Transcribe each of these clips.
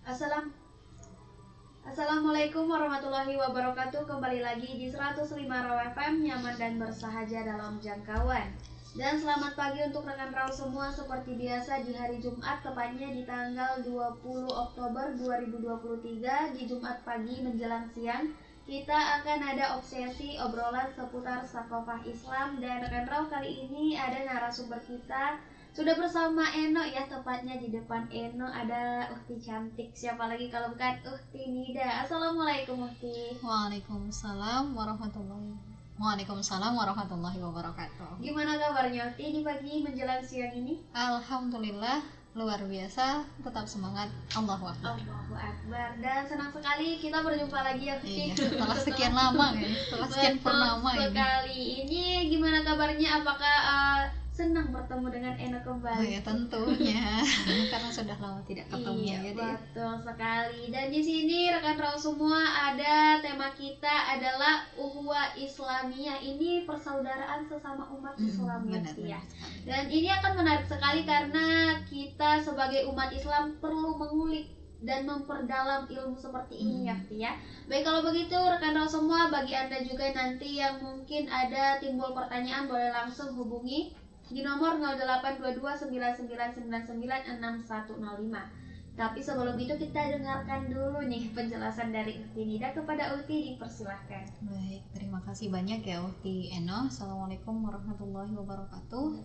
Assalam- Assalamualaikum warahmatullahi wabarakatuh. Kembali lagi di 105 Raw FM, nyaman dan bersahaja dalam jangkauan. Dan selamat pagi untuk rekan Raw semua. Seperti biasa di hari Jumat, tepatnya di tanggal 20 Oktober 2023, di Jumat pagi menjelang siang, kita akan ada obsesi obrolan seputar Sakofah Islam. Dan rekan Raw kali ini ada narasumber kita. Sudah bersama Eno ya, tepatnya di depan Eno ada Uhti cantik. Siapa lagi kalau bukan Uhti Nida. Assalamualaikum Uhti. Waalaikumsalam warahmatullahi wabarakatuh. Gimana kabarnya Uhti di pagi menjelang siang ini? Alhamdulillah luar biasa, tetap semangat. Allahu Akbar. Allahu Akbar. Dan senang sekali kita berjumpa lagi ya Uhti. Iya, setelah sekian lama ya, setelah sekian purnama ini. Sekali ini gimana kabarnya? Apakah senang bertemu dengan Eno kembali? Oh ya tentunya, karena sudah lama tidak ketemu. Iya, jadi betul sekali. Dan di sini rekan Raw semua, ada tema kita adalah Uhuwah Islamiyah. Ini persaudaraan sesama umat Islam ya. Dan ini akan menarik sekali karena kita sebagai umat Islam perlu mengulik dan memperdalam ilmu seperti ini ya. Baik, kalau begitu rekan Raw semua, bagi Anda juga nanti yang mungkin ada timbul pertanyaan, boleh langsung hubungi di nomor 082299996105. Tapi sebelum itu kita dengarkan dulu nih penjelasan dari Uhti Nida. Kepada Uhti dipersilahkan. Baik, terima kasih banyak ya Uhti Eno. Assalamualaikum warahmatullahi wabarakatuh.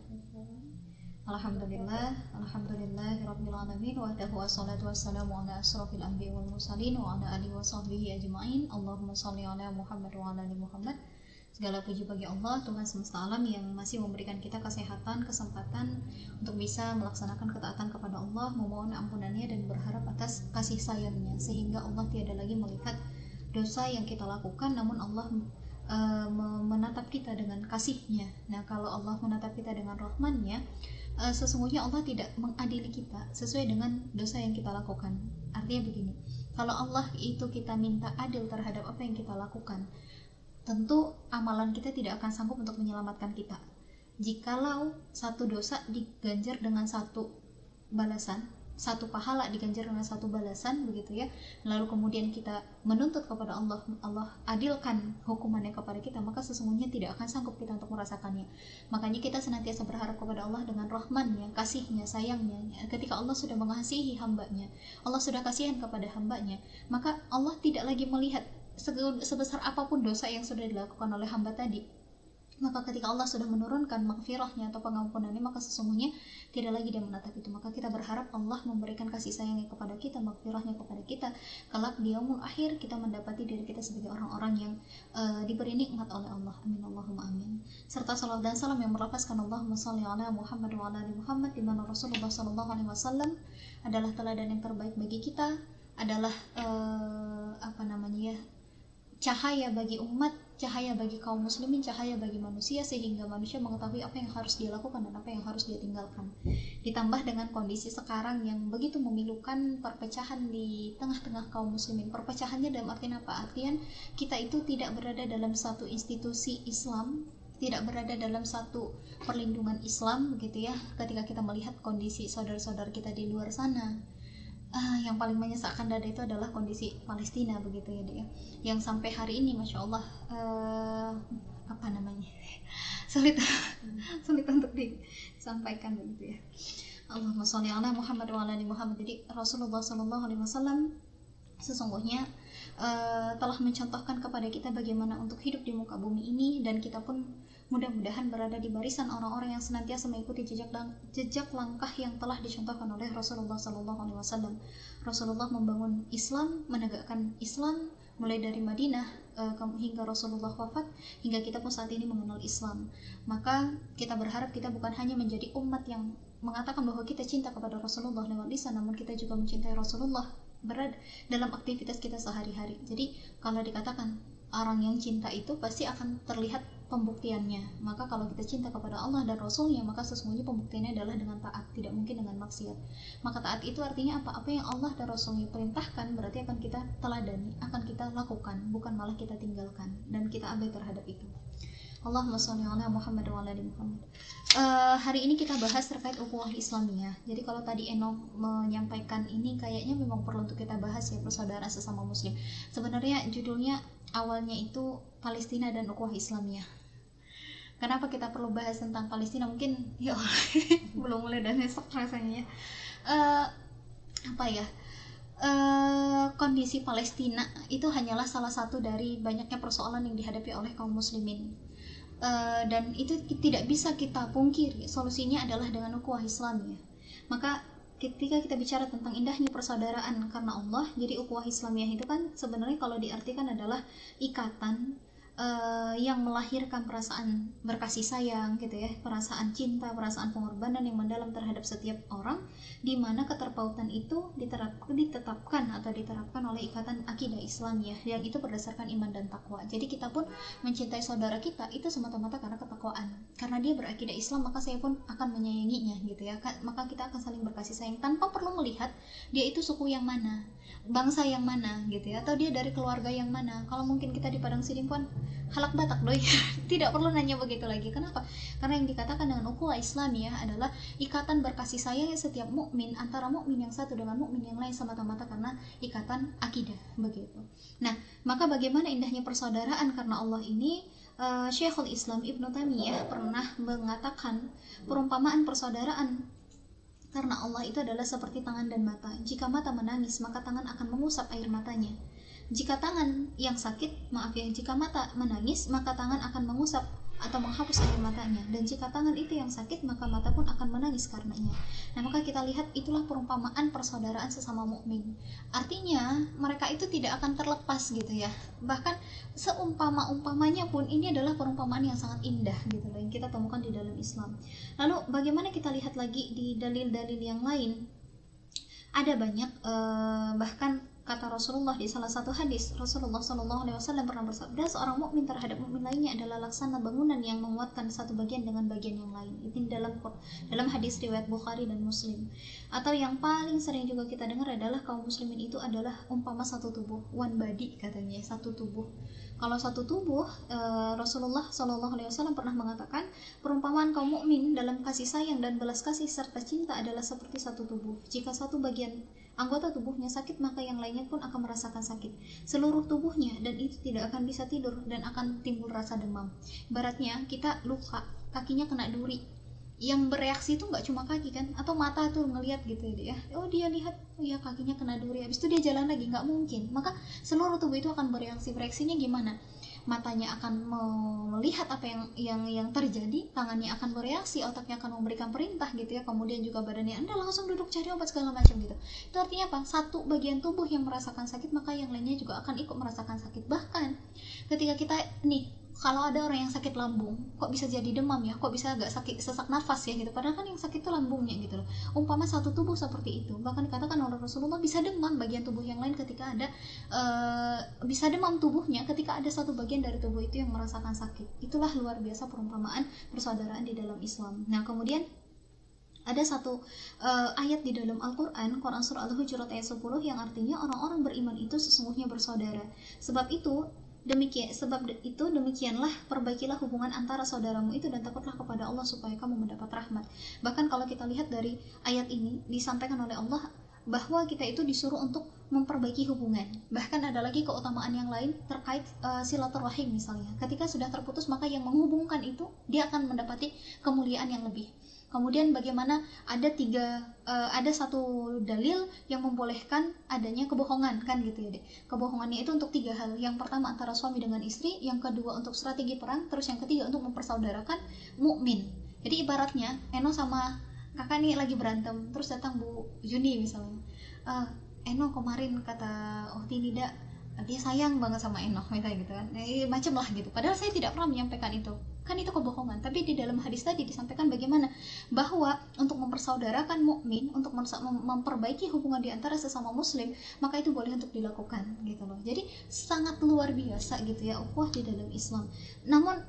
Alhamdulillahirabbil alamin wa wassalatu wassalamu ala asrofil anbiya'i wal mursalin wa ala alihi washabbihi ajmain. Allahumma shalli ala Muhammad wa ala ali Muhammad. Segala puji bagi Allah, Tuhan semesta alam yang masih memberikan kita kesehatan, kesempatan untuk bisa melaksanakan ketaatan kepada Allah, memohon ampunannya dan berharap atas kasih sayangnya, sehingga Allah tiada lagi melihat dosa yang kita lakukan, namun Allah menatap kita dengan kasihnya. Nah, kalau Allah menatap kita dengan rahmannya, sesungguhnya Allah tidak mengadili kita sesuai dengan dosa yang kita lakukan. Artinya begini, kalau Allah itu kita minta adil terhadap apa yang kita lakukan, tentu amalan kita tidak akan sanggup untuk menyelamatkan kita. Jikalau satu dosa diganjar dengan satu balasan, satu pahala diganjar dengan satu balasan, begitu ya, lalu kemudian kita menuntut kepada Allah, Allah adilkan hukumannya kepada kita, maka sesungguhnya tidak akan sanggup kita untuk merasakannya. Makanya kita senantiasa berharap kepada Allah dengan rahmannya, kasihnya, sayangnya. Ketika Allah sudah mengasihi hambanya, Allah sudah kasihan kepada hambanya, maka Allah tidak lagi melihat sebesar apapun dosa yang sudah dilakukan oleh hamba tadi. Maka ketika Allah sudah menurunkan maghfirahnya atau pengampunannya, maka sesungguhnya tidak lagi dia menatap itu. Maka kita berharap Allah memberikan kasih sayangnya kepada kita, maghfirahnya kepada kita. Kelak di yaumul akhir kita mendapati diri kita sebagai orang-orang yang diberi nikmat oleh Allah. Amin Allahumma amin. Serta salawat dan salam yang melafazkan Allahumma shalli ala Muhammad wa ala ali Muhammad, di mana Rasulullah sallallahu alaihi wasallam adalah teladan yang terbaik bagi kita, adalah cahaya bagi umat, cahaya bagi kaum muslimin, cahaya bagi manusia, sehingga manusia mengetahui apa yang harus dia lakukan dan apa yang harus dia tinggalkan. Ditambah dengan kondisi sekarang yang begitu memilukan perpecahan di tengah-tengah kaum muslimin. Perpecahannya dalam artian apa? Artian kita itu tidak berada dalam satu institusi Islam, tidak berada dalam satu perlindungan Islam, begitu ya. Ketika kita melihat kondisi saudara-saudara kita di luar sana, yang paling menyesakkan dada itu adalah kondisi Palestina, begitu ya dia, yang sampai hari ini masya Allah sulit untuk disampaikan, begitu ya. Allahumma sholli ala Muhammad wa ala ali Muhammad. Jadi Rasulullah sallallahu alaihi wasallam sesungguhnya telah mencontohkan kepada kita bagaimana untuk hidup di muka bumi ini, dan kita pun mudah-mudahan berada di barisan orang-orang yang senantiasa mengikuti jejak langkah yang telah dicontohkan oleh Rasulullah SAW. Rasulullah membangun Islam, menegakkan Islam mulai dari Madinah hingga Rasulullah wafat, hingga kita pun saat ini mengenal Islam. Maka kita berharap kita bukan hanya menjadi umat yang mengatakan bahwa kita cinta kepada Rasulullah lewat lisan, namun kita juga mencintai Rasulullah berada dalam aktivitas kita sehari-hari. Jadi kalau dikatakan orang yang cinta itu pasti akan terlihat pembuktiannya. Maka kalau kita cinta kepada Allah dan Rasulnya, maka sesungguhnya pembuktiannya adalah dengan taat, tidak mungkin dengan maksiat. Maka taat itu artinya apa? Apa yang Allah dan Rasulnya perintahkan berarti akan kita teladani, akan kita lakukan, bukan malah kita tinggalkan dan kita abai terhadap itu. Allahumma sholli ala Muhammad wa ala ali Muhammad. Hari ini kita bahas terkait ukhuwah Islamiyah. Jadi kalau tadi Eno menyampaikan ini kayaknya memang perlu untuk kita bahas ya, persaudaraan sesama muslim. Sebenarnya judulnya awalnya itu Palestina dan ukhuwah Islamiyah. Kenapa kita perlu bahas tentang Palestina? Mungkin ya belum mulai dan esok rasanya ya. Kondisi Palestina itu hanyalah salah satu dari banyaknya persoalan yang dihadapi oleh kaum muslimin. Dan itu tidak bisa kita pungkiri, solusinya adalah dengan ukhuwah Islamiyah. Maka ketika kita bicara tentang indahnya persaudaraan karena Allah, jadi ukhuwah Islamiyah itu kan sebenarnya kalau diartikan adalah ikatan yang melahirkan perasaan berkasih sayang gitu ya, perasaan cinta, perasaan pengorbanan yang mendalam terhadap setiap orang, di mana keterpautan itu ditetapkan oleh ikatan akidah Islamiyah yang itu berdasarkan iman dan takwa. Jadi kita pun mencintai saudara kita itu semata-mata karena ketakwaan, karena dia berakidah Islam maka saya pun akan menyayanginya gitu ya, maka kita akan saling berkasih sayang tanpa perlu melihat dia itu suku yang mana, bangsa yang mana gitu ya, atau dia dari keluarga yang mana. Kalau mungkin kita di Padang Sidimpuan halak Batak doi tidak perlu nanya begitu lagi. Kenapa? Karena yang dikatakan dengan ukhuwah Islamiyah adalah ikatan berkasih sayang setiap mukmin antara mukmin yang satu dengan mukmin yang lain semata-mata karena ikatan akidah begitu. Nah, maka bagaimana indahnya persaudaraan karena Allah ini, Syekhul Islam Ibnu Taimiyah pernah mengatakan perumpamaan persaudaraan karena Allah itu adalah seperti tangan dan mata. Jika mata menangis, maka tangan akan mengusap air matanya. Jika tangan yang sakit, jika mata menangis, maka tangan akan mengusap atau menghapus air matanya. Dan jika tangan itu yang sakit, maka mata pun akan menangis karenanya. Nah, maka kita lihat itulah perumpamaan persaudaraan sesama mukmin. Artinya, mereka itu tidak akan terlepas gitu ya. Bahkan seumpama-umpamanya pun ini adalah perumpamaan yang sangat indah gitu loh, yang kita temukan di dalam Islam. Lalu bagaimana kita lihat lagi di dalil-dalil yang lain? Ada banyak, bahkan kata Rasulullah di salah satu hadis, Rasulullah SAW pernah bersabda, seorang mukmin terhadap mukmin lainnya adalah laksana bangunan yang menguatkan satu bagian dengan bagian yang lain. Itu dalam hadis riwayat Bukhari dan Muslim. Atau yang paling sering juga kita dengar adalah kaum muslimin itu adalah umpama satu tubuh, one body katanya, satu tubuh. Kalau satu tubuh, Rasulullah SAW pernah mengatakan perumpamaan kaum mukmin dalam kasih sayang dan belas kasih serta cinta adalah seperti satu tubuh. Jika satu bagian anggota tubuhnya sakit, maka yang lainnya pun akan merasakan sakit, seluruh tubuhnya, dan itu tidak akan bisa tidur dan akan timbul rasa demam. Ibaratnya kita luka, kakinya kena duri, yang bereaksi itu nggak cuma kaki kan, atau mata tuh ngelihat gitu ya, oh dia lihat, oh ya kakinya kena duri, habis itu dia jalan lagi, nggak mungkin. Maka seluruh tubuh itu akan bereaksi. Bereaksinya gimana? Matanya akan melihat apa yang terjadi, tangannya akan bereaksi, otaknya akan memberikan perintah gitu ya, kemudian juga badannya, Anda langsung duduk cari obat segala macam gitu. Itu artinya apa? Satu bagian tubuh yang merasakan sakit, maka yang lainnya juga akan ikut merasakan sakit. Bahkan ketika kita nih, kalau ada orang yang sakit lambung, kok bisa jadi demam ya, kok bisa agak sakit sesak nafas ya gitu, padahal kan yang sakit itu lambungnya gitu loh. Umpama satu tubuh seperti itu, bahkan dikatakan oleh Rasulullah bisa demam bagian tubuh yang lain ketika ada bisa demam tubuhnya ketika ada satu bagian dari tubuh itu yang merasakan sakit. Itulah luar biasa perumpamaan persaudaraan di dalam Islam. Nah, kemudian ada satu ayat di dalam Al-Quran, Quran Surah Al-Hujurat ayat 10, yang artinya orang-orang beriman itu sesungguhnya bersaudara. Sebab itu demikianlah perbaikilah hubungan antara saudaramu itu dan takutlah kepada Allah supaya kamu mendapat rahmat. Bahkan kalau kita lihat dari ayat ini disampaikan oleh Allah bahwa kita itu disuruh untuk memperbaiki hubungan. Bahkan ada lagi keutamaan yang lain terkait silaturahim misalnya. Ketika sudah terputus, maka yang menghubungkan itu dia akan mendapati kemuliaan yang lebih. Kemudian bagaimana ada satu dalil yang membolehkan adanya kebohongan kan gitu ya deh. Kebohongannya itu untuk 3 hal. Yang pertama antara suami dengan istri, yang kedua untuk strategi perang, terus yang ketiga untuk mempersaudarakan mukmin. Jadi ibaratnya Eno sama kakak nih lagi berantem, terus datang Bu Juni misalnya. Eno kemarin kata Nida dia sayang banget sama Eno misalnya gitu kan. Macam lah gitu. Padahal saya tidak pernah menyampaikan itu. Kan itu kebohongan. Tapi di dalam hadis tadi disampaikan bagaimana bahwa untuk mempersaudarakan mukmin, untuk memperbaiki hubungan di antara sesama muslim, maka itu boleh untuk dilakukan gitu loh. Jadi sangat luar biasa gitu ya ukhuwah di dalam Islam. Namun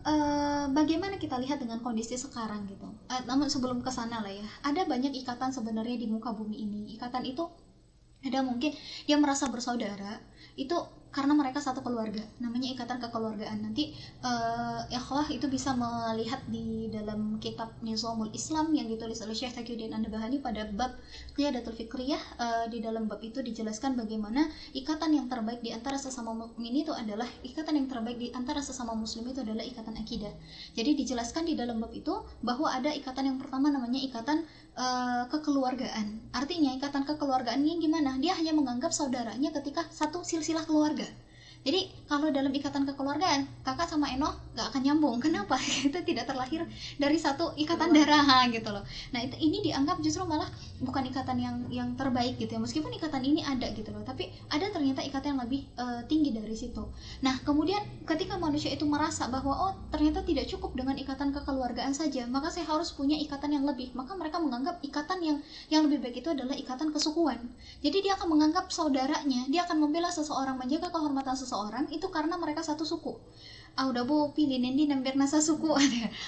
bagaimana kita lihat dengan kondisi sekarang gitu. Namun sebelum ke sana lah ya, ada banyak ikatan sebenarnya di muka bumi ini. Ikatan itu ada mungkin yang merasa bersaudara itu karena mereka satu keluarga, namanya ikatan kekeluargaan. Nanti ikhwah itu bisa melihat di dalam kitab Nizamul Islam yang ditulis oleh Syekh Taqiyuddin An-Nabhani pada bab Qiyadatul Fikriyah. Di dalam bab itu dijelaskan bagaimana ikatan yang terbaik di antara sesama mukmin itu adalah ikatan yang terbaik di antara sesama muslim itu adalah ikatan akidah. Jadi dijelaskan di dalam bab itu bahwa ada ikatan yang pertama namanya ikatan kekeluargaan. Artinya ikatan kekeluargaan ini gimana? Dia hanya menganggap saudaranya ketika satu silsilah keluarga. Jadi kalau dalam ikatan kekeluargaan, kakak sama Eno gak akan nyambung. Kenapa? Itu tidak terlahir dari satu ikatan darah gitu loh. Nah ini dianggap justru malah bukan ikatan yang terbaik gitu ya. Meskipun ikatan ini ada gitu loh, tapi ada ternyata ikatan yang lebih tinggi dari situ. Nah kemudian ketika manusia itu merasa bahwa oh ternyata tidak cukup dengan ikatan kekeluargaan saja, maka saya harus punya ikatan yang lebih. Maka mereka menganggap ikatan yang lebih baik itu adalah ikatan kesukuan. Jadi dia akan menganggap saudaranya, dia akan membela seseorang, menjaga kehormatan seseorang itu karena mereka satu suku. Udah bu pilih nendi nambir nasa suku.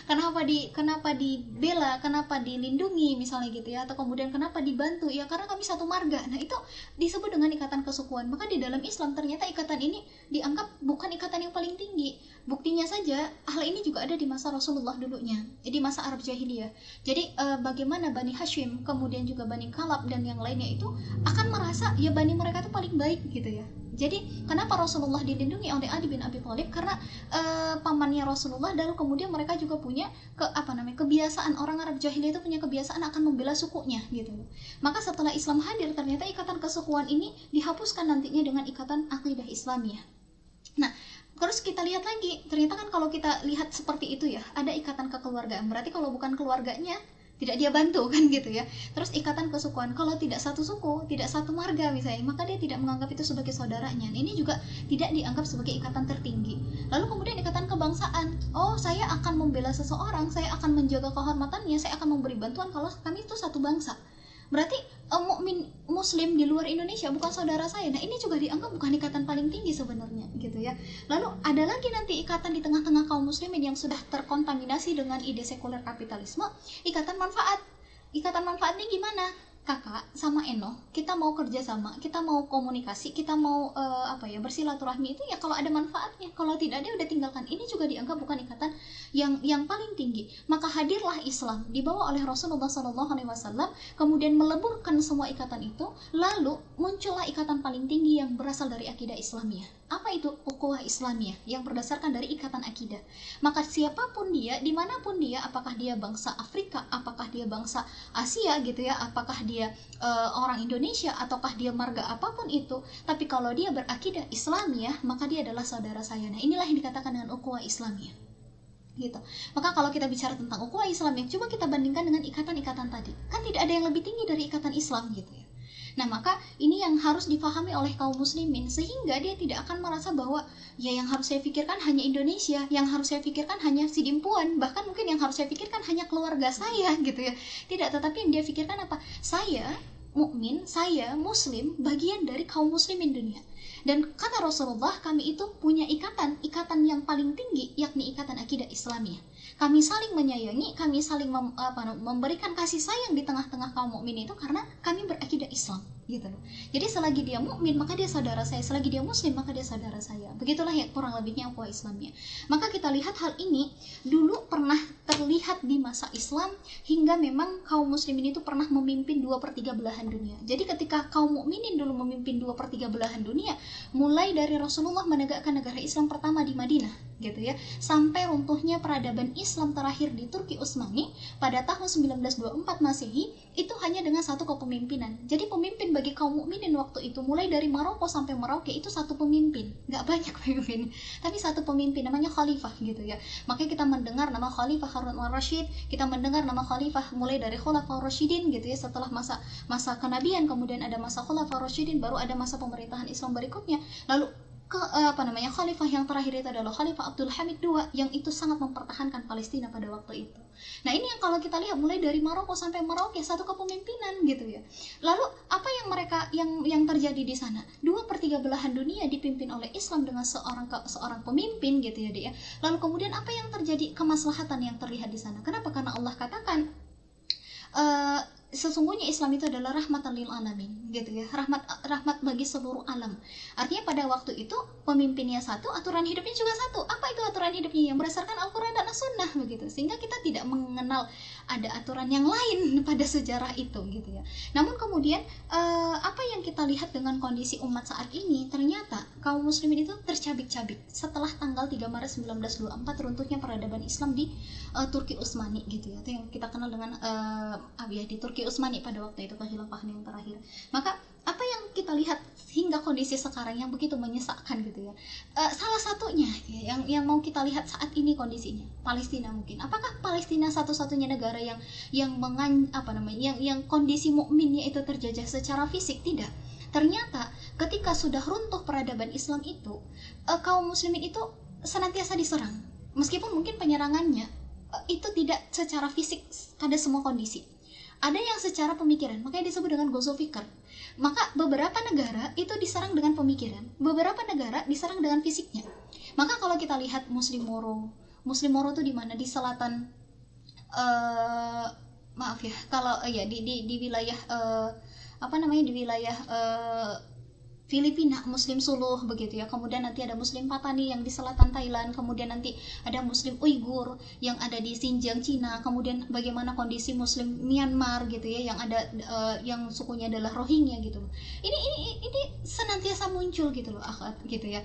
kenapa dibela, kenapa dilindungi misalnya gitu ya, atau kemudian kenapa dibantu ya karena kami satu marga. Nah itu disebut dengan ikatan kesukuan. Maka di dalam Islam ternyata ikatan ini dianggap bukan ikatan yang paling tinggi. Buktinya saja hal ini juga ada di masa Rasulullah dulunya, di masa Arab Jahiliyah. Jadi bagaimana Bani Hashim kemudian juga Bani Kalab dan yang lainnya itu akan merasa ya Bani mereka itu paling baik gitu ya. Jadi kenapa Rasulullah dilindungi oleh Ali bin Abi Thalib? Karena pamannya Rasulullah, dan kemudian mereka juga punya kebiasaan. Orang Arab Jahiliyah itu punya kebiasaan akan membela sukunya gitu. Maka setelah Islam hadir ternyata ikatan kesukuan ini dihapuskan nantinya dengan ikatan akidah Islamiyah. Nah terus kita lihat lagi, ternyata kan kalau kita lihat seperti itu ya, ada ikatan kekeluargaan. Berarti kalau bukan keluarganya tidak dia bantu kan gitu ya. Terus ikatan kesukuan, kalau tidak satu suku, tidak satu marga misalnya, maka dia tidak menganggap itu sebagai saudaranya. Ini juga tidak dianggap sebagai ikatan tertinggi. Lalu kemudian ikatan kebangsaan, oh saya akan membela seseorang, saya akan menjaga kehormatannya, saya akan memberi bantuan kalau kami itu satu bangsa. Berarti mukmin muslim di luar Indonesia bukan saudara saya. Nah ini juga dianggap bukan ikatan paling tinggi sebenarnya gitu ya. Lalu ada lagi nanti ikatan di tengah-tengah kaum muslimin yang sudah terkontaminasi dengan ide sekuler kapitalisme, ikatan manfaat. Ikatan manfaat ini gimana? Kakak sama Eno, kita mau kerja sama, kita mau komunikasi, kita mau bersilaturahmi itu ya kalau ada manfaatnya. Kalau tidak, dia udah tinggalkan. Ini juga dianggap bukan ikatan yang paling tinggi. Maka hadirlah Islam dibawa oleh Rasulullah SAW, kemudian meleburkan semua ikatan itu, lalu muncullah ikatan paling tinggi yang berasal dari akidah Islamiyah. Apa itu? Ukhuwah Islamiyah yang berdasarkan dari ikatan akidah. Maka siapapun dia, dimanapun dia, apakah dia bangsa Afrika, apakah dia bangsa Asia gitu ya, apakah dia orang Indonesia, ataukah dia marga apapun itu, tapi kalau dia berakidah Islamiyah, maka dia adalah saudara saya. Nah inilah yang dikatakan dengan ukhuwah Islamiyah gitu. Maka kalau kita bicara tentang ukhuwah Islamiyah, coba kita bandingkan dengan ikatan-ikatan tadi, kan tidak ada yang lebih tinggi dari ikatan Islam gitu ya. Nah maka ini yang harus difahami oleh kaum muslimin, sehingga dia tidak akan merasa bahwa ya yang harus saya pikirkan hanya Indonesia, yang harus saya pikirkan hanya si Dimpuan, bahkan mungkin yang harus saya pikirkan hanya keluarga saya gitu ya. Tidak, tetapi yang dia pikirkan apa? Saya mukmin, saya muslim, bagian dari kaum muslimin dunia. Dan kata Rasulullah, kami itu punya ikatan yang paling tinggi, yakni ikatan akidah Islamiyah. Kami saling menyayangi, kami saling memberikan kasih sayang di tengah-tengah kaum mukmin itu karena kami berakidah Islam gitu loh. Jadi selagi dia mukmin maka dia saudara saya, selagi dia muslim maka dia saudara saya. Begitulah ya kurang lebihnya ukhuwah Islamiyah. Maka kita lihat hal ini dulu pernah terlihat di masa Islam, hingga memang kaum muslimin itu pernah memimpin 2/3 belahan dunia. Jadi ketika kaum mukminin dulu memimpin 2/3 belahan dunia, mulai dari Rasulullah menegakkan negara Islam pertama di Madinah gitu ya, sampai runtuhnya peradaban Islam terakhir di Turki Utsmani pada tahun 1924 Masehi, itu hanya dengan satu kepemimpinan. Jadi pemimpin bagi kaum mukminin waktu itu mulai dari Maroko sampai Merauke itu satu pemimpin, nggak banyak pemimpin, tapi satu pemimpin namanya khalifah gitu ya. Makanya kita mendengar nama Khalifah Harun al-Rashid, kita mendengar nama khalifah mulai dari Khulafaur Rasyidin gitu ya, setelah masa kenabian, kemudian ada masa Khulafaur Rasyidin, baru ada masa pemerintahan Islam berikutnya. Lalu khalifah yang terakhir itu adalah Khalifah Abdul Hamid II, yang itu sangat mempertahankan Palestina pada waktu itu. Nah ini yang kalau kita lihat mulai dari Maroko sampai Merauke satu kepemimpinan gitu ya. Lalu apa yang terjadi di sana? 2/3 belahan dunia dipimpin oleh Islam dengan seorang pemimpin gitu ya dia. Lalu kemudian apa yang terjadi? Kemaslahatan yang terlihat di sana. Kenapa? Karena Allah katakan sesungguhnya Islam itu adalah rahmatan lil alamin gitu ya, rahmat bagi seluruh alam. Artinya pada waktu itu pemimpinnya satu, aturan hidupnya juga satu. Apa itu aturan hidupnya? Yang berdasarkan Al-Quran dan As-Sunnah begitu. Sehingga kita tidak mengenal ada aturan yang lain pada sejarah itu gitu ya. Namun kemudian apa yang kita lihat dengan kondisi umat saat ini, ternyata kaum muslimin itu tercabik-cabik setelah tanggal 3 Maret 1924 runtuhnya peradaban Islam di Turki Utsmani gitu ya. Itu yang kita kenal dengan di Turki Utsmani pada waktu itu, kekhilafahan yang terakhir. Maka apa yang kita lihat hingga kondisi sekarang yang begitu menyesakkan gitu ya, salah satunya ya, yang mau kita lihat saat ini kondisinya Palestina. Mungkin apakah Palestina satu-satunya negara yang kondisi mukminnya itu terjajah secara fisik? Tidak. Ternyata ketika sudah runtuh peradaban Islam itu, kaum muslimin itu senantiasa diserang, meskipun mungkin penyerangannya itu tidak secara fisik pada semua kondisi. Ada yang secara pemikiran, makanya disebut dengan Ghozo Fikr. Maka beberapa negara itu diserang dengan pemikiran, beberapa negara diserang dengan fisiknya. Maka kalau kita lihat Muslim Moro itu di mana? Di selatan, di wilayah di wilayah Filipina, Muslim Suluh begitu ya. Kemudian nanti ada Muslim Patani yang di selatan Thailand, kemudian nanti ada Muslim Uighur yang ada di Xinjiang, Cina. Kemudian bagaimana kondisi Muslim Myanmar gitu ya, yang ada yang sukunya adalah Rohingya gitu loh. Ini senantiasa muncul gitu loh, gitu ya.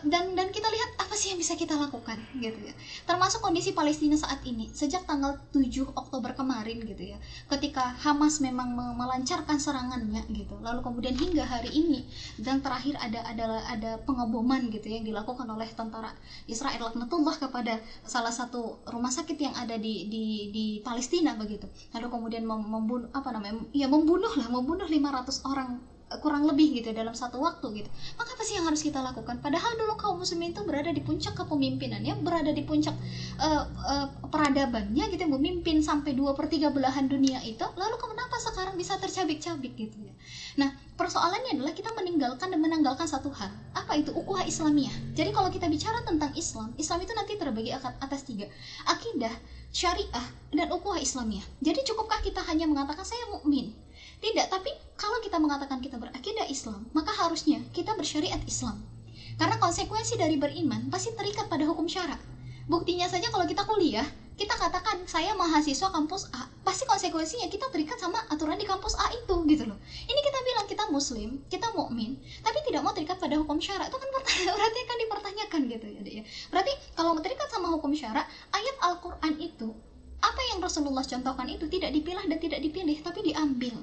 Dan kita lihat apa sih yang bisa kita lakukan gitu ya. Termasuk kondisi Palestina saat ini sejak tanggal 7 Oktober kemarin gitu ya. Ketika Hamas memang melancarkan serangannya gitu. Lalu kemudian hingga hari ini, dan terakhir ada pengeboman gitu ya, yang dilakukan oleh tentara Israel laknatullah kepada salah satu rumah sakit yang ada di Palestina begitu. Lalu kemudian membunuh 500 orang kurang lebih gitu dalam satu waktu gitu. Maka apa sih yang harus kita lakukan? Padahal dulu kaum muslimin itu berada di puncak kepemimpinannya, berada di puncak peradabannya gitu, memimpin sampai 2/3 belahan dunia itu. Lalu kenapa sekarang bisa tercabik-cabik gitu ya? Nah, persoalannya adalah kita menanggalkan satu hal. Apa itu? Ukhuwah Islamiyah. Jadi kalau kita bicara tentang Islam itu nanti terbagi atas 3. Akidah, syariah, dan ukhuwah Islamiyah. Jadi cukupkah kita hanya mengatakan saya mukmin? Tidak, tapi kalau kita mengatakan kita berakidah Islam, maka harusnya kita bersyariat Islam. Karena konsekuensi dari beriman pasti terikat pada hukum syara. Buktinya saja kalau kita kuliah, kita katakan saya mahasiswa kampus A, pasti konsekuensinya kita terikat sama aturan di kampus A itu gitu loh. Ini kita bilang kita muslim, kita mukmin, tapi tidak mau terikat pada hukum syara. Itu kan berarti kan dipertanyakan gitu ya. Berarti kalau terikat sama hukum syara, ayat Al-Qur'an itu, apa yang Rasulullah contohkan itu tidak dipilah dan tidak dipilih, tapi diambil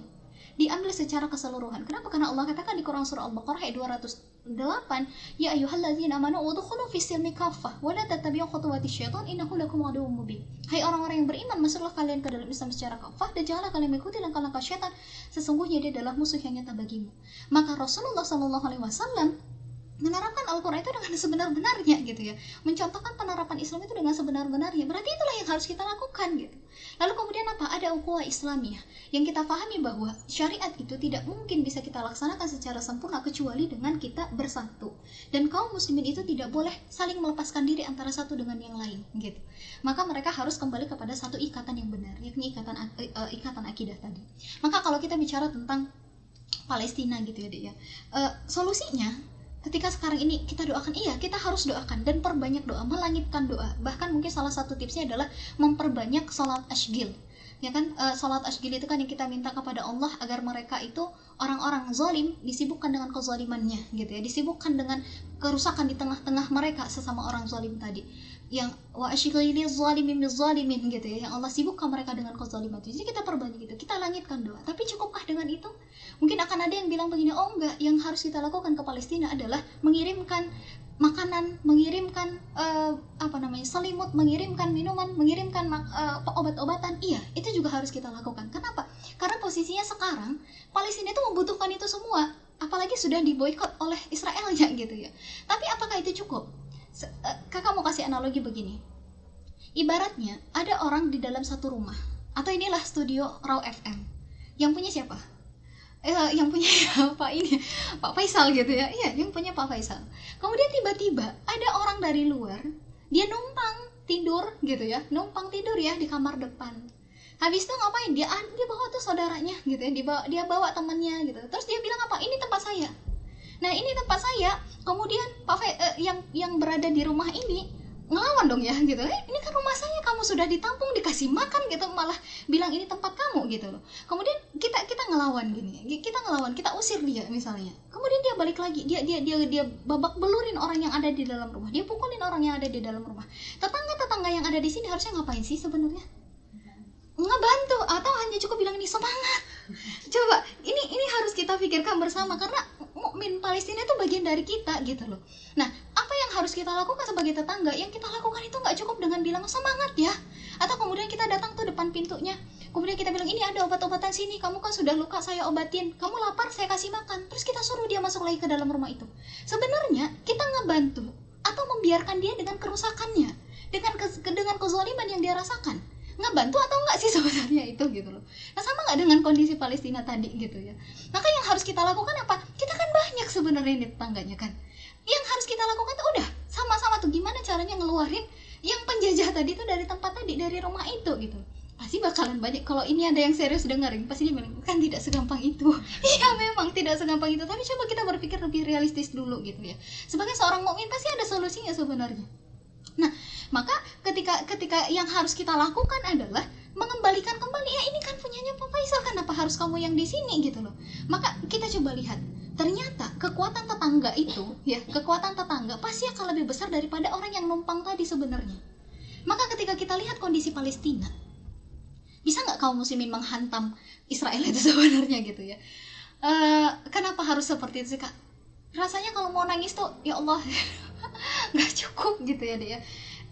secara keseluruhan. Kenapa? Karena Allah katakan di Quran surah Al-Baqarah ayat 208, ya ayyuhalladzina amanu udkhulu fis-silmi kaffah wa la tattabi'u khutuwatis syaitan innahu lakum aduwwum mubin. Hai orang-orang yang beriman, masuklah kalian ke dalam Islam secara kafah dan janganlah kalian mengikuti langkah-langkah syaitan, sesungguhnya dia adalah musuh yang nyata bagimu. Maka Rasulullah SAW menerapkan Al-Quran itu dengan sebenar-benarnya gitu ya, mencontohkan penerapan Islam itu dengan sebenar-benarnya. Berarti itulah yang harus kita lakukan gitu. Lalu kemudian apa? Ada ukhuwah Islamiyah yang kita pahami bahwa syariat itu tidak mungkin bisa kita laksanakan secara sempurna kecuali dengan kita bersatu, dan kaum muslimin itu tidak boleh saling melepaskan diri antara satu dengan yang lain gitu. Maka mereka harus kembali kepada satu ikatan yang benar, yakni ikatan akidah tadi. Maka kalau kita bicara tentang Palestina gitu ya, solusinya ketika sekarang ini kita doakan, iya kita harus doakan dan perbanyak doa, melangitkan doa. Bahkan mungkin salah satu tipsnya adalah memperbanyak salat asygil. Ya kan, salat asygil itu kan yang kita minta kepada Allah agar mereka itu orang-orang zalim disibukkan dengan kezalimannya gitu ya, disibukkan dengan kerusakan di tengah-tengah mereka sesama orang zalim tadi. Yang wa asygili zalimin bizalimin gitu ya, yang Allah sibukkan mereka dengan kezaliman itu. Jadi kita perbanyak gitu, kita langitkan doa. Tapi cukupkah dengan itu? Mungkin akan ada yang bilang begini, oh enggak, yang harus kita lakukan ke Palestina adalah mengirimkan makanan, mengirimkan selimut, mengirimkan minuman, mengirimkan obat-obatan. Iya, itu juga harus kita lakukan. Kenapa? Karena posisinya sekarang Palestina itu membutuhkan itu semua, apalagi sudah diboikot oleh Israel ya gitu ya. Tapi apakah itu cukup? Kakak mau kasih analogi begini. Ibaratnya ada orang di dalam satu rumah, atau inilah studio Raw FM. Yang punya siapa? Yang punya Pak Faisal gitu ya. Iya, yang punya Pak Faisal. Kemudian tiba-tiba ada orang dari luar, dia numpang tidur gitu ya, numpang tidur ya di kamar depan. Habis itu ngapain? Dia bawa tuh saudaranya gitu ya, dia bawa temannya gitu. Terus dia bilang apa? Ini tempat saya. Nah, ini tempat saya. Kemudian yang berada di rumah ini ngelawan dong ya gitu. Ini kan rumah saya, kamu sudah ditampung, dikasih makan gitu, malah bilang ini tempat kamu gitu loh. Kemudian kita ngelawan gini. Kita usir dia misalnya. Kemudian dia balik lagi. Dia babak belurin orang yang ada di dalam rumah. Dia pukulin orang yang ada di dalam rumah. Tetangga yang ada di sini harusnya ngapain sih sebenarnya? Ngebantu atau hanya cukup bilang ini semangat. Coba ini harus kita pikirkan bersama, karena mukmin Palestina itu bagian dari kita gitu loh. Nah, apa yang harus kita lakukan sebagai tetangga? Yang kita lakukan itu nggak cukup dengan bilang semangat ya, atau kemudian kita datang tuh depan pintunya, kemudian kita bilang ini ada obat-obatan sini, kamu kan sudah luka saya obatin, kamu lapar saya kasih makan, terus kita suruh dia masuk lagi ke dalam rumah itu. Sebenarnya kita ngebantu atau membiarkan dia dengan kerusakannya, dengan kezaliman yang dia rasakan. Ngebantu atau enggak sih sebenarnya itu gitu loh. Nah, sama nggak dengan kondisi Palestina tadi gitu ya. Maka yang harus kita lakukan apa? Kita kan banyak sebenarnya ini tetangganya kan. Yang harus kita lakukan tuh udah sama-sama tuh gimana caranya ngeluarin yang penjajah tadi tuh dari tempat tadi, dari rumah itu gitu. Pasti bakalan banyak. Kalau ini ada yang serius dengerin, pasti dia bilang kan tidak segampang itu. Iya, memang tidak segampang itu, tapi coba kita berpikir lebih realistis dulu gitu ya. Sebagai seorang mukmin pasti ada solusinya sebenarnya. Nah, maka ketika yang harus kita lakukan adalah mengembalikan kembali, ya ini kan punyanya Pak Faisal, kenapa harus kamu yang di sini gitu loh. Maka kita coba lihat, ternyata kekuatan tetangga itu ya, kekuatan tetangga pasti akan lebih besar daripada orang yang numpang tadi sebenarnya. Maka ketika kita lihat kondisi Palestina, bisa nggak kaum muslimin menghantam Israel itu sebenarnya gitu ya. Kenapa harus seperti itu sih Kak? Rasanya kalau mau nangis tuh ya Allah nggak cukup gitu ya dia.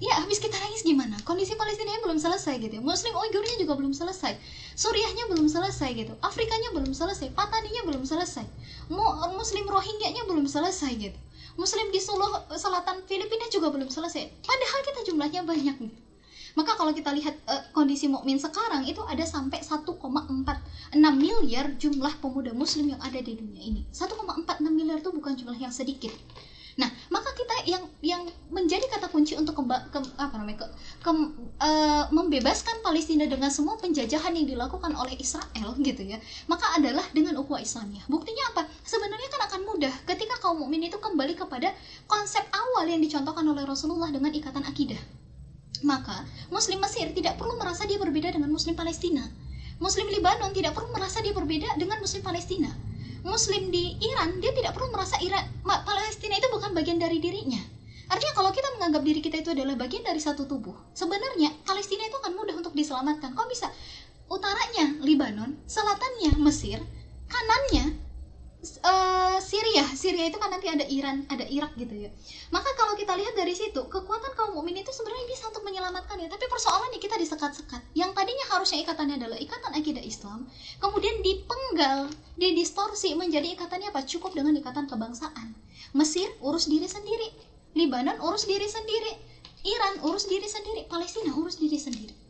Ya habis kita nangis gimana? Kondisi Palestina belum selesai gitu ya. Muslim Uigurnya juga belum selesai. Suriahnya belum selesai gitu. Afrikanya belum selesai. Pataninya belum selesai. Muslim Rohingya-nya belum selesai gitu. Muslim di Sulu Selatan Filipina juga belum selesai. Padahal kita jumlahnya banyak gitu. Maka kalau kita lihat kondisi mukmin sekarang itu ada sampai 1,46 miliar jumlah pemuda muslim yang ada di dunia ini. 1,46 miliar itu bukan jumlah yang sedikit. Nah, maka kita yang menjadi kata kunci untuk membebaskan Palestina dengan semua penjajahan yang dilakukan oleh Israel gitu ya, maka adalah dengan ukhuwah Islamiyah. Buktinya apa? Sebenarnya kan akan mudah ketika kaum mukmin itu kembali kepada konsep awal yang dicontohkan oleh Rasulullah dengan ikatan akidah. Maka Muslim Mesir tidak perlu merasa dia berbeda dengan Muslim Palestina. Muslim Libanon tidak perlu merasa dia berbeda dengan Muslim Palestina. Muslim di Iran, dia tidak perlu merasa Palestina itu bukan bagian dari dirinya. Artinya kalau kita menganggap diri kita itu adalah bagian dari satu tubuh, sebenarnya Palestina itu akan mudah untuk diselamatkan. Kok bisa? Utaranya Libanon, selatannya Mesir, kanannya Syria itu kan nanti ada Iran, ada Irak gitu ya. Maka kalau kita lihat dari situ, kekuatan kaum mukmin itu sebenarnya bisa untuk menyelamatkannya. Tapi persoalannya kita disekat-sekat. Yang tadinya harusnya ikatannya adalah ikatan akidah Islam, kemudian dipenggal, didistorsi menjadi ikatannya apa? Cukup dengan ikatan kebangsaan. Mesir urus diri sendiri, Libanon urus diri sendiri, Iran urus diri sendiri, Palestina urus diri sendiri.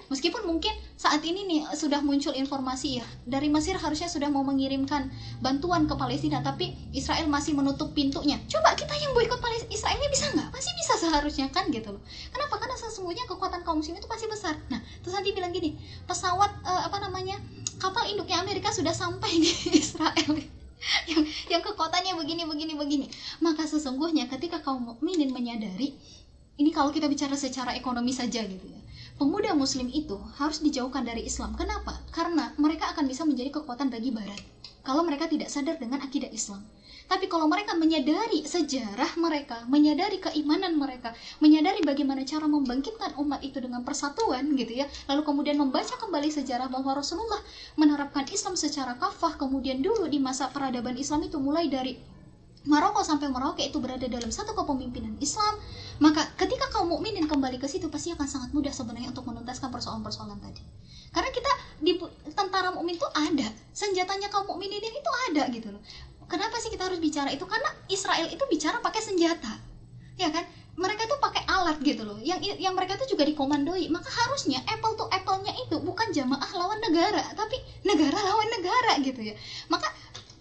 Meskipun mungkin saat ini nih sudah muncul informasi ya, dari Mesir harusnya sudah mau mengirimkan bantuan ke Palestina, tapi Israel masih menutup pintunya. Coba kita yang boikot Israelnya bisa nggak? Pasti bisa seharusnya kan gitu loh. Kenapa? Karena sesungguhnya kekuatan kaum muslim itu pasti besar. Nah, terus nanti bilang gini, pesawat kapal induknya Amerika sudah sampai di Israel. yang kekuatannya begini. Maka sesungguhnya ketika kaum mukminin menyadari, ini kalau kita bicara secara ekonomi saja gitu ya, pemuda muslim itu harus dijauhkan dari Islam. Kenapa? Karena mereka akan bisa menjadi kekuatan bagi Barat kalau mereka tidak sadar dengan akidah Islam. Tapi kalau mereka menyadari sejarah mereka, menyadari keimanan mereka, menyadari bagaimana cara membangkitkan umat itu dengan persatuan gitu ya, lalu kemudian membaca kembali sejarah bahwa Rasulullah menerapkan Islam secara kafah, kemudian dulu di masa peradaban Islam itu mulai dari Maroko sampai Merauke itu berada dalam satu kepemimpinan Islam, maka ketika kaum mukminin kembali ke situ pasti akan sangat mudah sebenarnya untuk menuntaskan persoalan-persoalan tadi. Karena kita di tentara mukmin itu ada, senjatanya kaum mukminin itu ada gitu loh. Kenapa sih kita harus bicara itu? Karena Israel itu bicara pakai senjata, ya kan? Mereka tuh pakai alat gitu loh, yang mereka tuh juga dikomandoi. Maka harusnya apple to apple-nya itu bukan jamaah lawan negara, tapi negara lawan negara gitu ya. Maka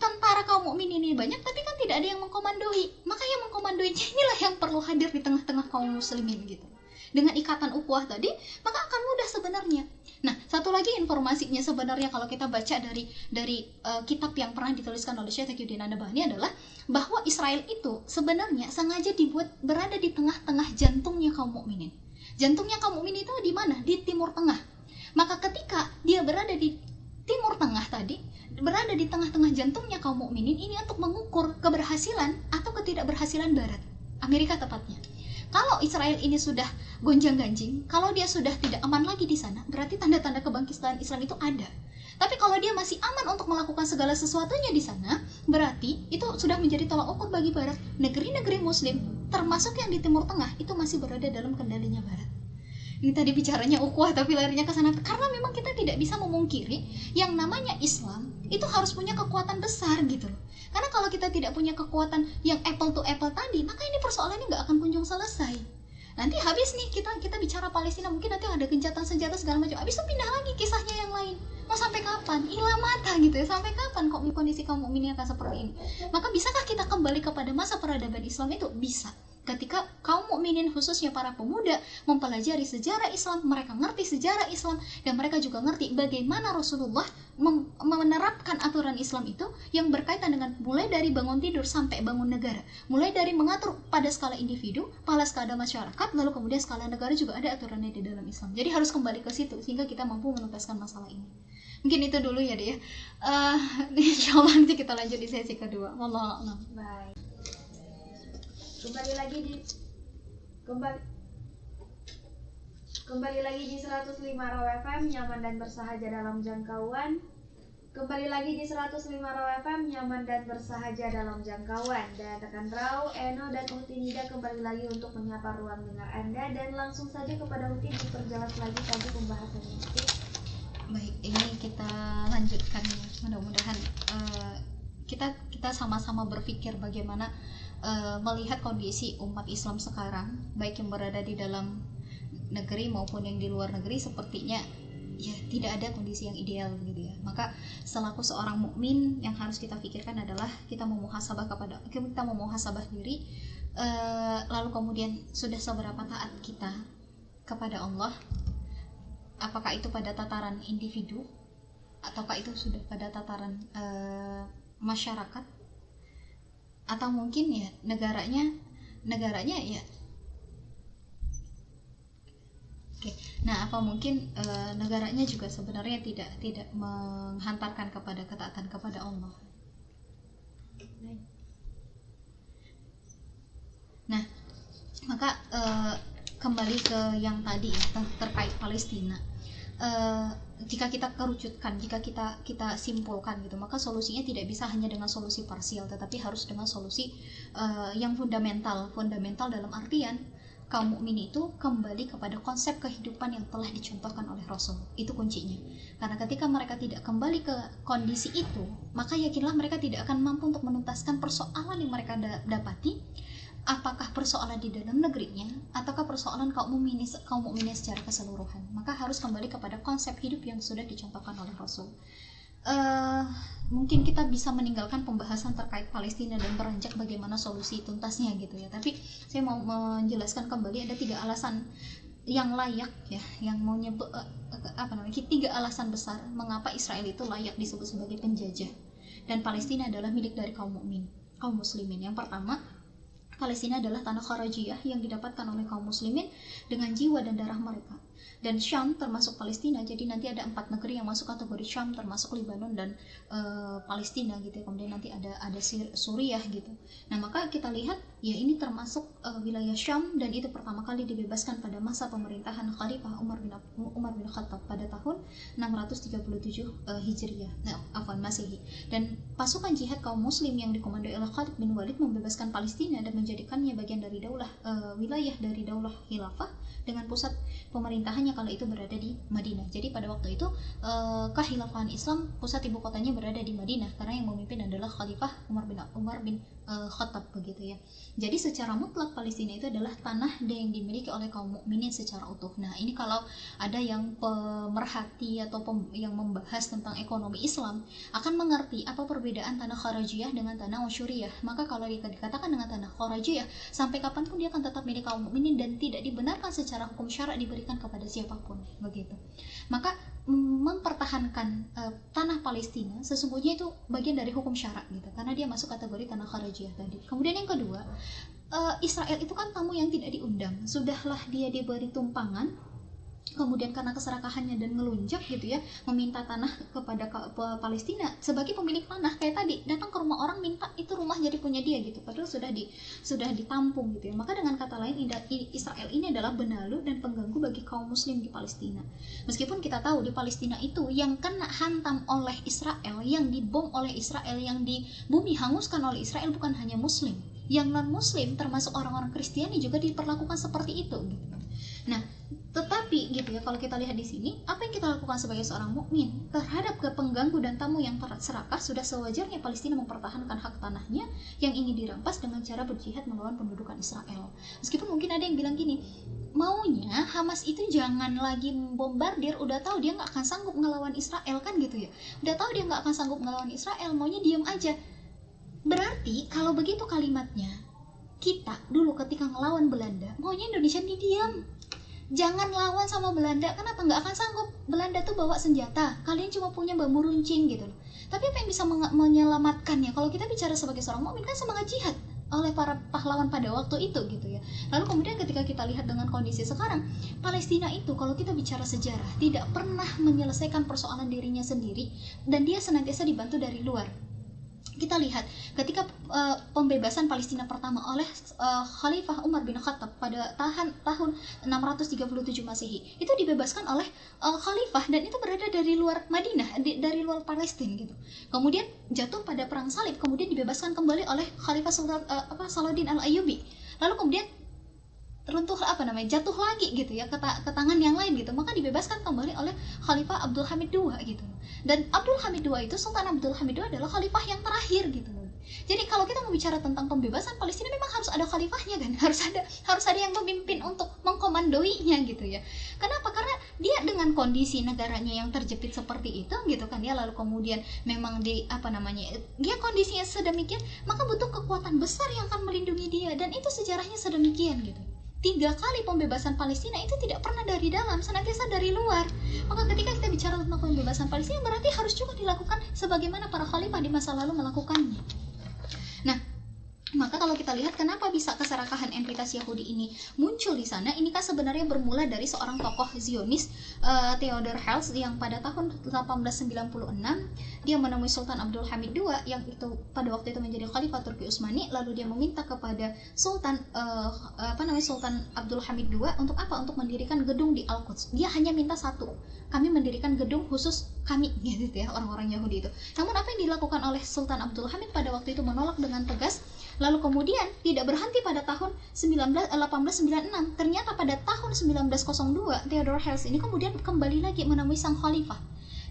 tentara kaum mukmin ini banyak, tapi kan tidak ada yang mengkomandoi. Maka yang mengkomandoinya inilah yang perlu hadir di tengah-tengah kaum muslimin gitu. Dengan ikatan ukhuwah tadi, maka akan mudah sebenarnya. Nah, satu lagi informasinya sebenarnya kalau kita baca dari kitab yang pernah dituliskan oleh Syekh Taqiyuddin An-Nabhani adalah bahwa Israel itu sebenarnya sengaja dibuat berada di tengah-tengah jantungnya kaum mukminin. Jantungnya kaum mukminin itu di mana? Di Timur Tengah. Maka ketika dia berada di Timur Tengah tadi, berada di tengah-tengah jantungnya kaum mukminin, ini untuk mengukur keberhasilan atau ketidakberhasilan Barat, Amerika tepatnya. Kalau Israel ini sudah gonjang-ganjing, kalau dia sudah tidak aman lagi di sana, berarti tanda-tanda kebangkitan Islam itu ada. Tapi kalau dia masih aman untuk melakukan segala sesuatunya di sana, berarti itu sudah menjadi tolak ukur bagi Barat. Negeri-negeri Muslim, termasuk yang di Timur Tengah, itu masih berada dalam kendalinya Barat. Ini tadi bicaranya ukhuwah tapi larinya ke sana, karena memang kita tidak bisa memungkiri yang namanya Islam itu harus punya kekuatan besar gitu loh. Karena kalau kita tidak punya kekuatan yang apple to apple tadi, maka ini persoalannya nggak akan kunjung selesai. Nanti habis nih kita bicara Palestina, mungkin nanti ada gencatan senjata segala macam, habis itu pindah lagi kisahnya yang lain. Mau sampai kapan? Ilah mata gitu ya, sampai kapan kok kondisi kaum mukminin akan seperti ini? Maka bisakah kita kembali kepada masa peradaban Islam itu? Bisa. Ketika kaum mukminin khususnya para pemuda mempelajari sejarah Islam, mereka ngerti sejarah Islam dan mereka juga ngerti bagaimana Rasulullah menerapkan aturan Islam itu yang berkaitan dengan mulai dari bangun tidur sampai bangun negara, mulai dari mengatur pada skala individu, pada skala masyarakat, lalu kemudian skala negara juga ada aturannya di dalam Islam. Jadi harus kembali ke situ sehingga kita mampu menuntaskan masalah ini. Mungkin itu dulu ya deh. Insya Allah nanti kita lanjut di sesi kedua. Wallahu a'lam. Baik. Kembali lagi di 105 Raw FM, nyaman dan bersahaja dalam jangkauan. Kembali lagi di 105 Raw FM, nyaman dan bersahaja dalam jangkauan. Dan rekan Raw, Eno dan Uti Nida kembali lagi untuk menyapa ruang dengar Anda. Dan langsung saja kepada Uti diperjelas lagi tadi pembahasannya. Baik, ini kita lanjutkan. Mudah-mudahan kita sama-sama berpikir bagaimana melihat kondisi umat Islam sekarang, baik yang berada di dalam negeri maupun yang di luar negeri, sepertinya ya tidak ada kondisi yang ideal gitu ya. Maka selaku seorang mukmin yang harus kita pikirkan adalah kita memuhasabah diri, lalu kemudian sudah seberapa taat kita kepada Allah, apakah itu pada tataran individu ataukah itu sudah pada tataran masyarakat, atau mungkin ya negaranya ya. Oke. Nah, apa mungkin negaranya juga sebenarnya tidak menghantarkan kepada ketaatan kepada Allah. Nah, maka kembali ke yang tadi ya, terkait Palestina. Jika kita kerucutkan, jika kita simpulkan gitu, maka solusinya tidak bisa hanya dengan solusi parsial, tetapi harus dengan solusi yang fundamental dalam artian kaum mukmin itu kembali kepada konsep kehidupan yang telah dicontohkan oleh Rasul. Itu kuncinya. Karena ketika mereka tidak kembali ke kondisi itu, maka yakinlah mereka tidak akan mampu untuk menuntaskan persoalan yang mereka dapati, apakah persoalan di dalam negerinya ataukah persoalan kaum mukminin secara keseluruhan. Maka harus kembali kepada konsep hidup yang sudah dicontohkan oleh Rasul. Mungkin kita bisa meninggalkan pembahasan terkait Palestina dan beranjak bagaimana solusi tuntasnya gitu ya. Tapi saya mau menjelaskan kembali ada 3 alasan yang layak ya, yang mau nyebut 3 alasan besar mengapa Israel itu layak disebut sebagai penjajah dan Palestina adalah milik dari kaum mukmin, kaum muslimin. Yang pertama, Palestina adalah tanah kharajiyah yang didapatkan oleh kaum muslimin dengan jiwa dan darah mereka. Dan Syam termasuk Palestina, jadi nanti ada 4 negeri yang masuk kategori Syam, termasuk Lebanon dan Palestina gitu ya. Kemudian nanti ada Suriah gitu. Nah, maka kita lihat ya ini termasuk wilayah Syam, dan itu pertama kali dibebaskan pada masa pemerintahan Khalifah Umar bin Khattab pada tahun 637 Hijriah. Masehi. Dan pasukan jihad kaum muslim yang dikomandoi oleh Khalid bin Walid membebaskan Palestina dan menjadikannya bagian dari wilayah dari daulah khilafah dengan pusat pemerintahannya kala itu berada di Madinah. Jadi pada waktu itu kekhilafahan Islam pusat ibu kotanya berada di Madinah karena yang memimpin adalah Khalifah Umar bin Khattab begitu ya. Jadi secara mutlak Palestina itu adalah tanah yang dimiliki oleh kaum mukminin secara utuh. Nah, ini kalau ada yang pemerhati atau yang membahas tentang ekonomi Islam akan mengerti apa perbedaan tanah kharajiyah dengan tanah usyuriyah. Maka kalau dikatakan dengan tanah kharajiyah, sampai kapanpun dia akan tetap milik kaum mukminin dan tidak dibenarkan secara secara hukum syarak diberikan kepada siapapun, begitu. Maka mempertahankan tanah Palestina sesungguhnya itu bagian dari hukum syarak gitu, karena dia masuk kategori tanah kharajiyah tadi. Kemudian yang kedua, Israel itu kan tamu yang tidak diundang. Sudahlah dia diberi tumpangan, kemudian karena keserakahannya dan ngelunjak gitu ya, meminta tanah kepada Palestina sebagai pemilik tanah. Kayak tadi datang ke rumah orang minta itu rumah jadi punya dia gitu, padahal sudah ditampung gitu ya. Maka dengan kata lain, Israel ini adalah benalu dan pengganggu bagi kaum muslim di Palestina. Meskipun kita tahu di Palestina itu yang kena hantam oleh Israel, yang dibom oleh Israel, yang di bumi hanguskan oleh Israel bukan hanya muslim, yang non muslim termasuk orang-orang Kristiani juga diperlakukan seperti itu gitu. Nah, tetapi gitu ya, kalau kita lihat di sini, apa yang kita lakukan sebagai seorang mukmin terhadap pengganggu dan tamu yang serakah? Sudah sewajarnya Palestina mempertahankan hak tanahnya yang ingin dirampas dengan cara berjihad melawan pendudukan Israel. Meskipun mungkin ada yang bilang gini, maunya Hamas itu jangan lagi membombardir, udah tahu dia nggak akan sanggup ngelawan Israel kan gitu ya, udah tahu dia nggak akan sanggup ngelawan Israel, maunya diem aja. Berarti kalau begitu kalimatnya, kita dulu ketika ngelawan Belanda maunya Indonesia ini diam, jangan lawan sama Belanda. Kenapa? Nggak akan sanggup, Belanda tuh bawa senjata, kalian cuma punya bambu runcing gitu loh. Tapi apa yang bisa menyelamatkannya? Kalau kita bicara sebagai seorang mukmin kan semangat jihad oleh para pahlawan pada waktu itu gitu ya. Lalu kemudian ketika kita lihat dengan kondisi sekarang, Palestina itu kalau kita bicara sejarah tidak pernah menyelesaikan persoalan dirinya sendiri, dan dia senantiasa dibantu dari luar. Kita lihat ketika pembebasan Palestina pertama oleh Khalifah Umar bin Khattab pada tahun 637 Masehi, itu dibebaskan oleh Khalifah, dan itu berada dari luar Madinah, dari luar Palestina gitu. Kemudian jatuh pada perang salib, kemudian dibebaskan kembali oleh Khalifah Salahuddin Al-Ayyubi. Lalu kemudian jatuh lagi gitu ya ke tangan yang lain gitu, maka dibebaskan kembali oleh Khalifah Abdul Hamid II gitu. Dan Abdul Hamid II itu, Sultan Abdul Hamid II adalah khalifah yang terakhir gitu. Jadi kalau kita mau bicara tentang pembebasan Palestina, memang harus ada khalifahnya kan, harus ada yang memimpin untuk mengkomandoinya gitu ya. Kenapa? Karena dia dengan kondisi negaranya yang terjepit seperti itu gitu kan ya, lalu kemudian memang dia kondisinya sedemikian, maka butuh kekuatan besar yang akan melindungi dia, dan itu sejarahnya sedemikian gitu. 3 kali pembebasan Palestina itu tidak pernah dari dalam, senantiasa dari luar. Maka ketika kita bicara tentang pembebasan Palestina, berarti harus juga dilakukan sebagaimana para khalifah di masa lalu melakukannya. Nah, maka kalau kita lihat kenapa bisa keserakahan entitas Yahudi ini muncul di sana, ini kan sebenarnya bermula dari seorang tokoh Zionis, Theodor Herzl, yang pada tahun 1896 dia menemui Sultan Abdul Hamid II yang itu pada waktu itu menjadi Khalifah Turki Utsmani. Lalu dia meminta kepada Sultan Abdul Hamid II untuk apa? Untuk mendirikan gedung di Al-Quds. Dia hanya minta satu, kami mendirikan gedung khusus kami gitu ya, orang-orang Yahudi itu. Namun apa yang dilakukan oleh Sultan Abdul Hamid pada waktu itu menolak dengan tegas. Lalu kemudian tidak berhenti pada tahun 1896. Ternyata pada tahun 1902 Theodor Herzl ini kemudian kembali lagi menemui sang khalifah.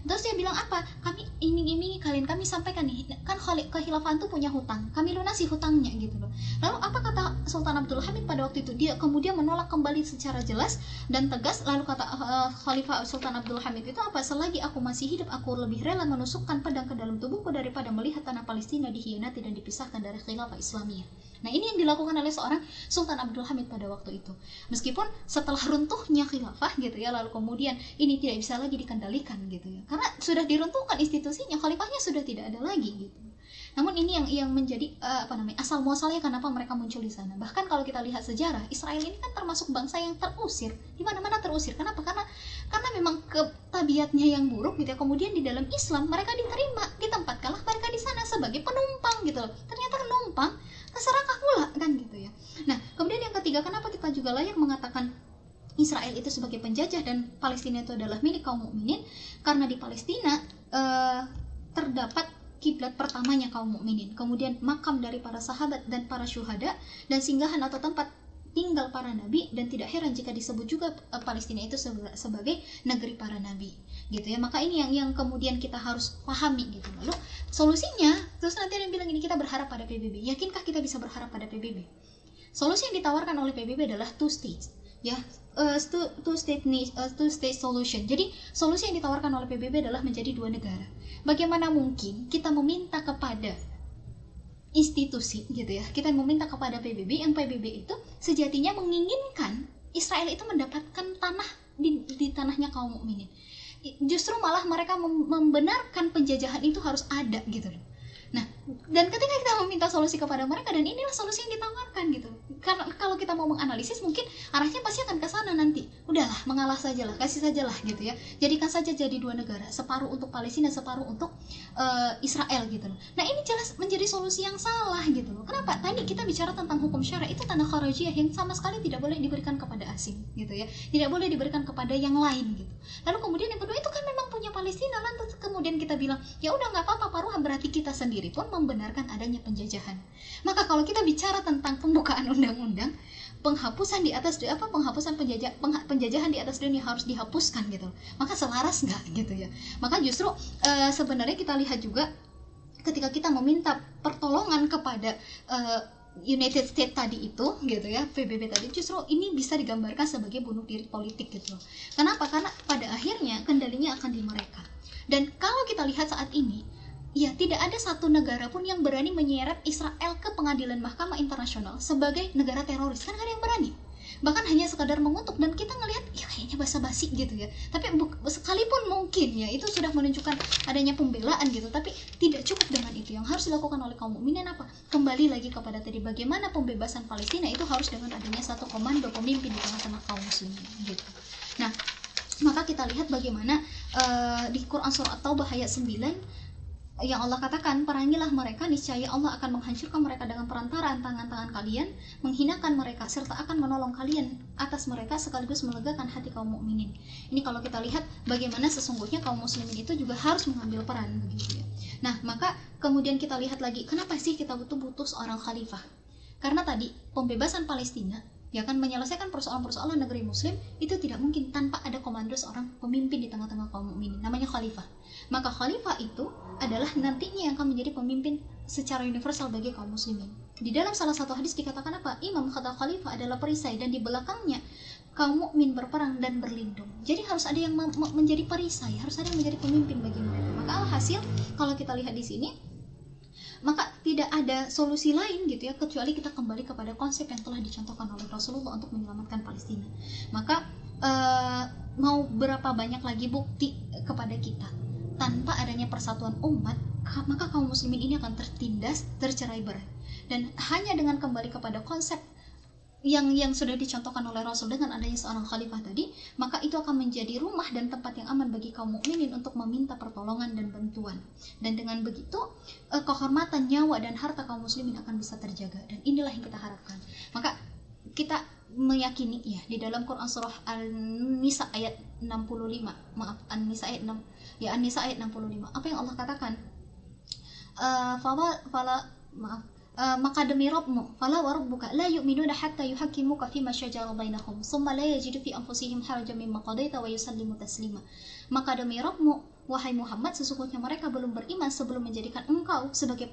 Terus dia bilang apa? Kami iming-imingi kalian, kami sampaikan nih, kan kekhilafan itu punya hutang, kami lunasi hutangnya gitu loh. Lalu apa kata Sultan Abdul Hamid pada waktu itu? Dia kemudian menolak kembali secara jelas dan tegas. Lalu kata Khalifah Sultan Abdul Hamid itu apa? Selagi aku masih hidup, aku lebih rela menusukkan pedang ke dalam tubuhku daripada melihat tanah Palestina dikhianati dan dipisahkan dari khilafah Islamiyah. Nah, ini yang dilakukan oleh seorang Sultan Abdul Hamid pada waktu itu. Meskipun setelah runtuhnya khilafah gitu ya, lalu kemudian ini tidak bisa lagi dikendalikan gitu ya, karena sudah diruntuhkan institusinya, khalifahnya sudah tidak ada lagi gitu. Namun ini yang menjadi asal muasalnya kenapa mereka muncul di sana. Bahkan kalau kita lihat sejarah, Israel ini kan termasuk bangsa yang terusir, di mana-mana terusir. Kenapa? Karena memang tabiatnya yang buruk gitu ya. Kemudian di dalam Islam mereka diterima, ditempatkanlah mereka di sana sebagai penumpang gitu loh. Ternyata penumpang keserakah pula kan gitu ya. Nah, kemudian yang ketiga, kenapa kita juga layak mengatakan Israel itu sebagai penjajah dan Palestina itu adalah milik kaum mukminin? Karena di Palestina terdapat kiblat pertamanya kaum mukminin, kemudian makam dari para sahabat dan para syuhada, dan singgahan atau tempat tinggal para nabi, dan tidak heran jika disebut juga Palestina itu sebagai negeri para nabi gitu ya. Maka ini yang kemudian kita harus pahami gitu. Lalu solusinya, terus nanti ada yang bilang ini kita berharap pada PBB. Yakinkah kita bisa berharap pada PBB? Solusi yang ditawarkan oleh PBB adalah two states ya, two state solution. Jadi solusi yang ditawarkan oleh PBB adalah menjadi 2 negara. Bagaimana mungkin kita meminta kepada institusi gitu ya, kita meminta kepada PBB, yang PBB itu sejatinya menginginkan Israel itu mendapatkan tanah di tanahnya kaum mukminin. Justru malah mereka membenarkan penjajahan itu harus ada gitu loh. Nah, dan ketika kita meminta solusi kepada mereka, dan inilah solusi yang ditawarkan gitu. Karena kalau kita mau menganalisis, mungkin arahnya pasti akan ke sana nanti. Udahlah, mengalah sajalah, kasih sajalah gitu ya. Jadikan saja jadi dua negara, separuh untuk Palestina, separuh untuk Israel gitu loh. Nah, ini jelas menjadi solusi yang salah gitu loh. Kenapa? Tadi kita bicara tentang hukum syara, itu tanah kharajiyah yang sama sekali tidak boleh diberikan kepada asing gitu ya. Tidak boleh diberikan kepada yang lain gitu. Lalu kemudian yang kedua, itu kan memang punya Palestina, lantas kemudian kita bilang, ya udah nggak apa-apa, paruhan berarti kita sendiri pun membenarkan adanya penjajahan. Maka kalau kita bicara tentang pembukaan undang-undang, penghapusan di atas penghapusan penjajahan di atas dunia harus dihapuskan gitu. Maka selaras nggak gitu ya. Maka justru sebenarnya kita lihat juga ketika kita meminta pertolongan kepada United States tadi itu gitu ya, PBB tadi, justru ini bisa digambarkan sebagai bunuh diri politik gitu loh. Kenapa? Karena pada akhirnya kendalinya akan di mereka. Dan kalau kita lihat saat ini, ya tidak ada satu negara pun yang berani menyeret Israel ke pengadilan Mahkamah Internasional sebagai negara teroris. Kan ada yang berani. Bahkan hanya sekadar mengutuk, dan kita ngelihat ya kayaknya basa-basi gitu ya. Tapi sekalipun mungkin ya itu sudah menunjukkan adanya pembelaan gitu, tapi tidak cukup dengan itu. Yang harus dilakukan oleh kaum mukminin apa? Kembali lagi kepada tadi, bagaimana pembebasan Palestina itu harus dengan adanya satu komando pemimpin di tengah-tengah kaum muslimin gitu. Nah, maka kita lihat bagaimana di Quran surah At-Taubah ayat 9 yang Allah katakan, perangilah mereka, niscaya Allah akan menghancurkan mereka dengan perantaraan tangan-tangan kalian, menghinakan mereka, serta akan menolong kalian atas mereka sekaligus melegakan hati kaum mukminin. Ini kalau kita lihat bagaimana sesungguhnya kaum muslimin itu juga harus mengambil peran begitu ya. Nah, maka kemudian kita lihat lagi, kenapa sih kita butuh seorang khalifah? Karena tadi pembebasan Palestina ya kan, menyelesaikan persoalan-persoalan negeri muslim itu tidak mungkin tanpa ada komando seorang pemimpin di tengah-tengah kaum mukminin, namanya khalifah. Maka khalifah itu adalah nantinya yang akan menjadi pemimpin secara universal bagi kaum muslimin. Di dalam salah satu hadis dikatakan apa? Imam kata khalifah adalah perisai, dan di belakangnya kaum mukmin berperang dan berlindung. Jadi harus ada yang menjadi perisai, harus ada yang menjadi pemimpin bagi mereka. Maka alhasil kalau kita lihat di sini, maka tidak ada solusi lain gitu ya, kecuali kita kembali kepada konsep yang telah dicontohkan oleh Rasulullah untuk menyelamatkan Palestina. Maka mau berapa banyak lagi bukti kepada kita, tanpa adanya persatuan umat, maka kaum muslimin ini akan tertindas, tercerai-berai. Dan hanya dengan kembali kepada konsep yang sudah dicontohkan oleh Rasul dengan adanya seorang khalifah tadi, maka itu akan menjadi rumah dan tempat yang aman bagi kaum mukminin untuk meminta pertolongan dan bantuan. Dan dengan begitu kehormatan, nyawa dan harta kaum muslimin akan bisa terjaga, dan inilah yang kita harapkan. Maka kita meyakini ya, di dalam Quran surah An-Nisa ayat 65, maaf, An-Nisa ayat 6, ya An-Nisa ayat 65, apa yang Allah katakan? Maka demi Rabbmu, fala wa rabbuka la yu'minuna hatta yuhakkimuka fima shajara bainahum, thumma la yajidu fi anfusihim harajan mimma qadaita wa yusallimu taslima. Maka demi Rabbmu, wahai Muhammad, sesungguhnya mereka belum beriman sebelum menjadikan engkau sebagai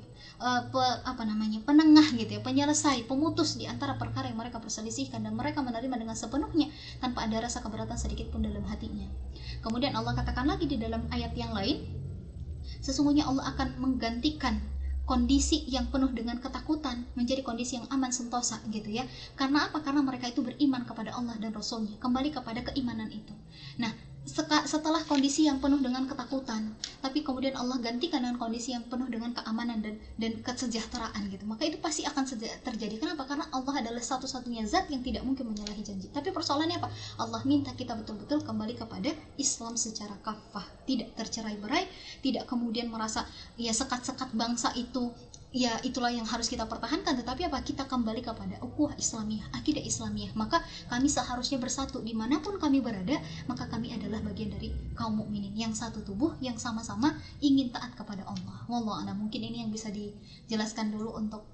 penengah gitu ya, penyelesai, pemutus di antara perkara yang mereka perselisihkan, dan mereka menerima dengan sepenuhnya tanpa ada rasa keberatan sedikit pun dalam hatinya. Kemudian Allah katakan lagi di dalam ayat yang lain, sesungguhnya Allah akan menggantikan kondisi yang penuh dengan ketakutan menjadi kondisi yang aman sentosa gitu ya. Karena apa? Karena mereka itu beriman kepada Allah dan Rasulnya, kembali kepada keimanan itu. Nah, setelah kondisi yang penuh dengan ketakutan, tapi kemudian Allah gantikan dengan kondisi yang penuh dengan keamanan dan kesejahteraan gitu, maka itu pasti akan terjadi. Kenapa? Karena Allah adalah satu-satunya zat yang tidak mungkin menyalahi janji. Tapi persoalannya apa? Allah minta kita betul-betul kembali kepada Islam secara kafah, tidak tercerai-berai, tidak kemudian merasa ya sekat-sekat bangsa itu ya itulah yang harus kita pertahankan, tetapi apa? Kita kembali kepada ukhuwah Islamiyah, akidah Islamiyah. Maka kami seharusnya bersatu dimanapun kami berada, maka kami adalah bagian dari kaum mukminin yang satu tubuh, yang sama-sama ingin taat kepada Allah. Wallahu a'lam. Mungkin ini yang bisa dijelaskan dulu untuk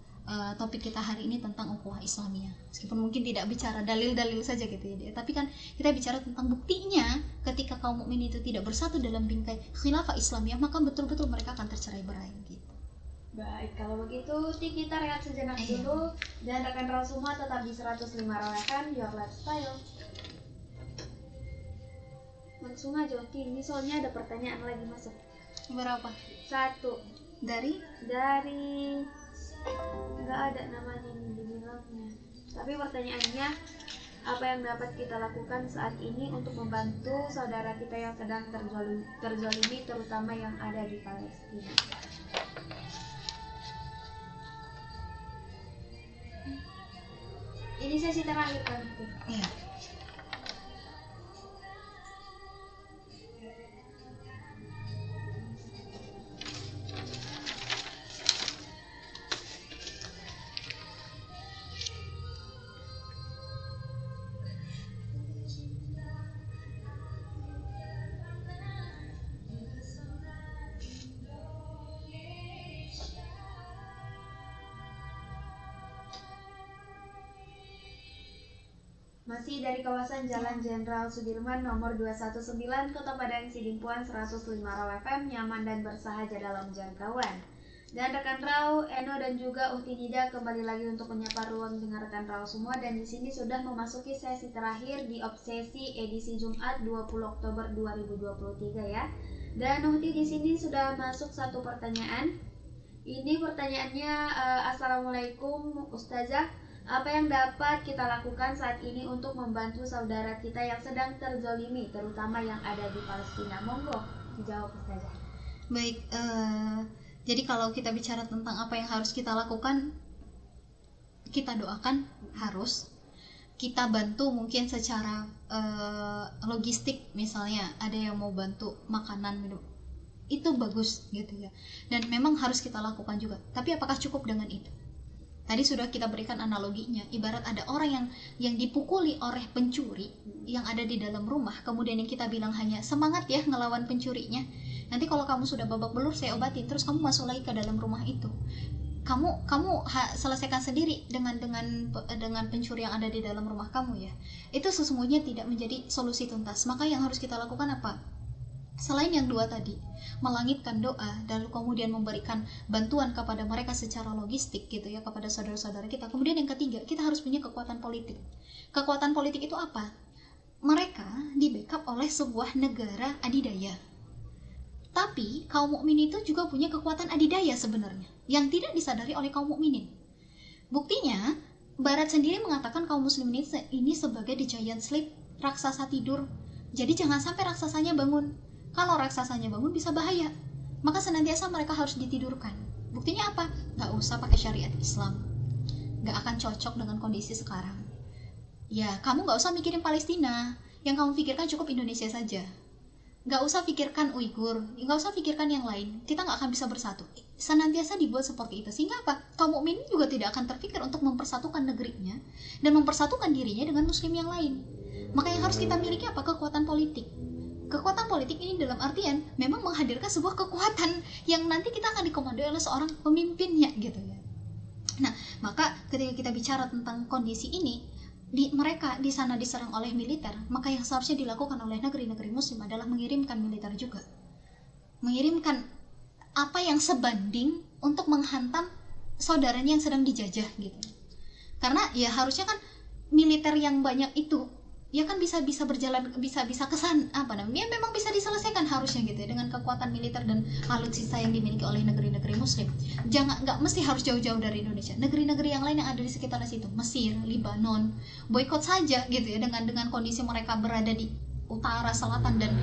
topik kita hari ini tentang ukhuwah Islamiyah. Meskipun mungkin tidak bicara dalil-dalil saja gitu ya, tapi kan kita bicara tentang buktinya. Ketika kaum mukmin itu tidak bersatu dalam bingkai khilafah Islamiyah, maka betul-betul mereka akan tercerai-berai gitu. Baik, kalau begitu kita rehat sejenak dulu, dan rekan Raul semua tetap di 105 Raw FM, Your Lifestyle. Langsung aja, ini soalnya ada pertanyaan lagi masuk. Berapa? 1. Dari nggak ada namanya di dalamnya. Tapi pertanyaannya, apa yang dapat kita lakukan saat ini untuk membantu saudara kita yang sedang terzolimi, terutama yang ada di Palestina. Ini sesi terakhir kan? Iya. Masih dari kawasan Jalan Jenderal Sudirman nomor 219, Kota Padang, Sidimpuan 105 Raw FM, nyaman dan bersahaja dalam jangkauan. Dan rekan Raw, Eno dan juga Uhti Nida kembali lagi untuk menyapa ruang dengar rekan Raw semua, dan di sini sudah memasuki sesi terakhir di Obsesi edisi Jumat 20 Oktober 2023 ya. Dan Uhti di sini sudah masuk satu pertanyaan. Ini pertanyaannya, Assalamualaikum Ustazah. Apa yang dapat kita lakukan saat ini untuk membantu saudara kita yang sedang terzolimi, terutama yang ada di Palestina? Monggo dijawab Ustazah. Baik, jadi kalau kita bicara tentang apa yang harus kita lakukan, kita doakan harus, kita bantu mungkin secara logistik, misalnya ada yang mau bantu makanan, minum, itu bagus gitu ya, dan memang harus kita lakukan juga. Tapi apakah cukup dengan itu? Tadi sudah kita berikan analoginya, ibarat ada orang yang dipukuli oleh pencuri yang ada di dalam rumah, kemudian yang kita bilang hanya semangat ya ngelawan pencurinya. Nanti kalau kamu sudah babak belur saya obatin, terus kamu masuk lagi ke dalam rumah itu. Kamu selesaikan sendiri dengan pencuri yang ada di dalam rumah kamu ya. Itu sesungguhnya tidak menjadi solusi tuntas. Maka yang harus kita lakukan apa? Selain yang dua tadi, melangitkan doa dan kemudian memberikan bantuan kepada mereka secara logistik gitu ya, kepada saudara-saudara kita. Kemudian yang ketiga, kita harus punya kekuatan politik. Kekuatan politik itu apa? Mereka di-backup oleh sebuah negara adidaya. Tapi kaum mukmin itu juga punya kekuatan adidaya sebenarnya yang tidak disadari oleh kaum mukminin. Buktinya, Barat sendiri mengatakan kaum muslimin ini sebagai the giant sleep, raksasa tidur. Jadi jangan sampai raksasanya bangun. Kalau raksasanya bangun bisa bahaya, maka senantiasa mereka harus ditidurkan. Buktinya apa? Gak usah pakai syariat Islam, gak akan cocok dengan kondisi sekarang. Ya, kamu gak usah mikirin Palestina, yang kamu pikirkan cukup Indonesia saja. Gak usah pikirkan Uighur, gak usah pikirkan yang lain. Kita gak akan bisa bersatu. Senantiasa dibuat seperti itu, sehingga apa? Kaum mukmin juga tidak akan terpikir untuk mempersatukan negerinya dan mempersatukan dirinya dengan muslim yang lain. Maka yang harus kita miliki apa? Kekuatan politik. Kekuatan politik ini dalam artian memang menghadirkan sebuah kekuatan yang nanti kita akan dikomandoi oleh seorang pemimpinnya gitu ya. Nah, maka ketika kita bicara tentang kondisi ini, mereka di sana diserang oleh militer, maka yang seharusnya dilakukan oleh negeri-negeri muslim adalah mengirimkan militer juga. Mengirimkan apa yang sebanding untuk menghantam saudaranya yang sedang dijajah gitu. Karena ya harusnya kan militer yang banyak itu ya kan bisa berjalan, bisa kesan apa namanya, memang bisa diselesaikan harusnya gitu ya, dengan kekuatan militer dan alutsista yang dimiliki oleh negeri-negeri muslim. Nggak mesti harus jauh-jauh dari Indonesia. Negeri-negeri yang lain yang ada di sekitar situ, Mesir, Lebanon, boikot saja gitu ya, dengan kondisi mereka berada di utara, selatan dan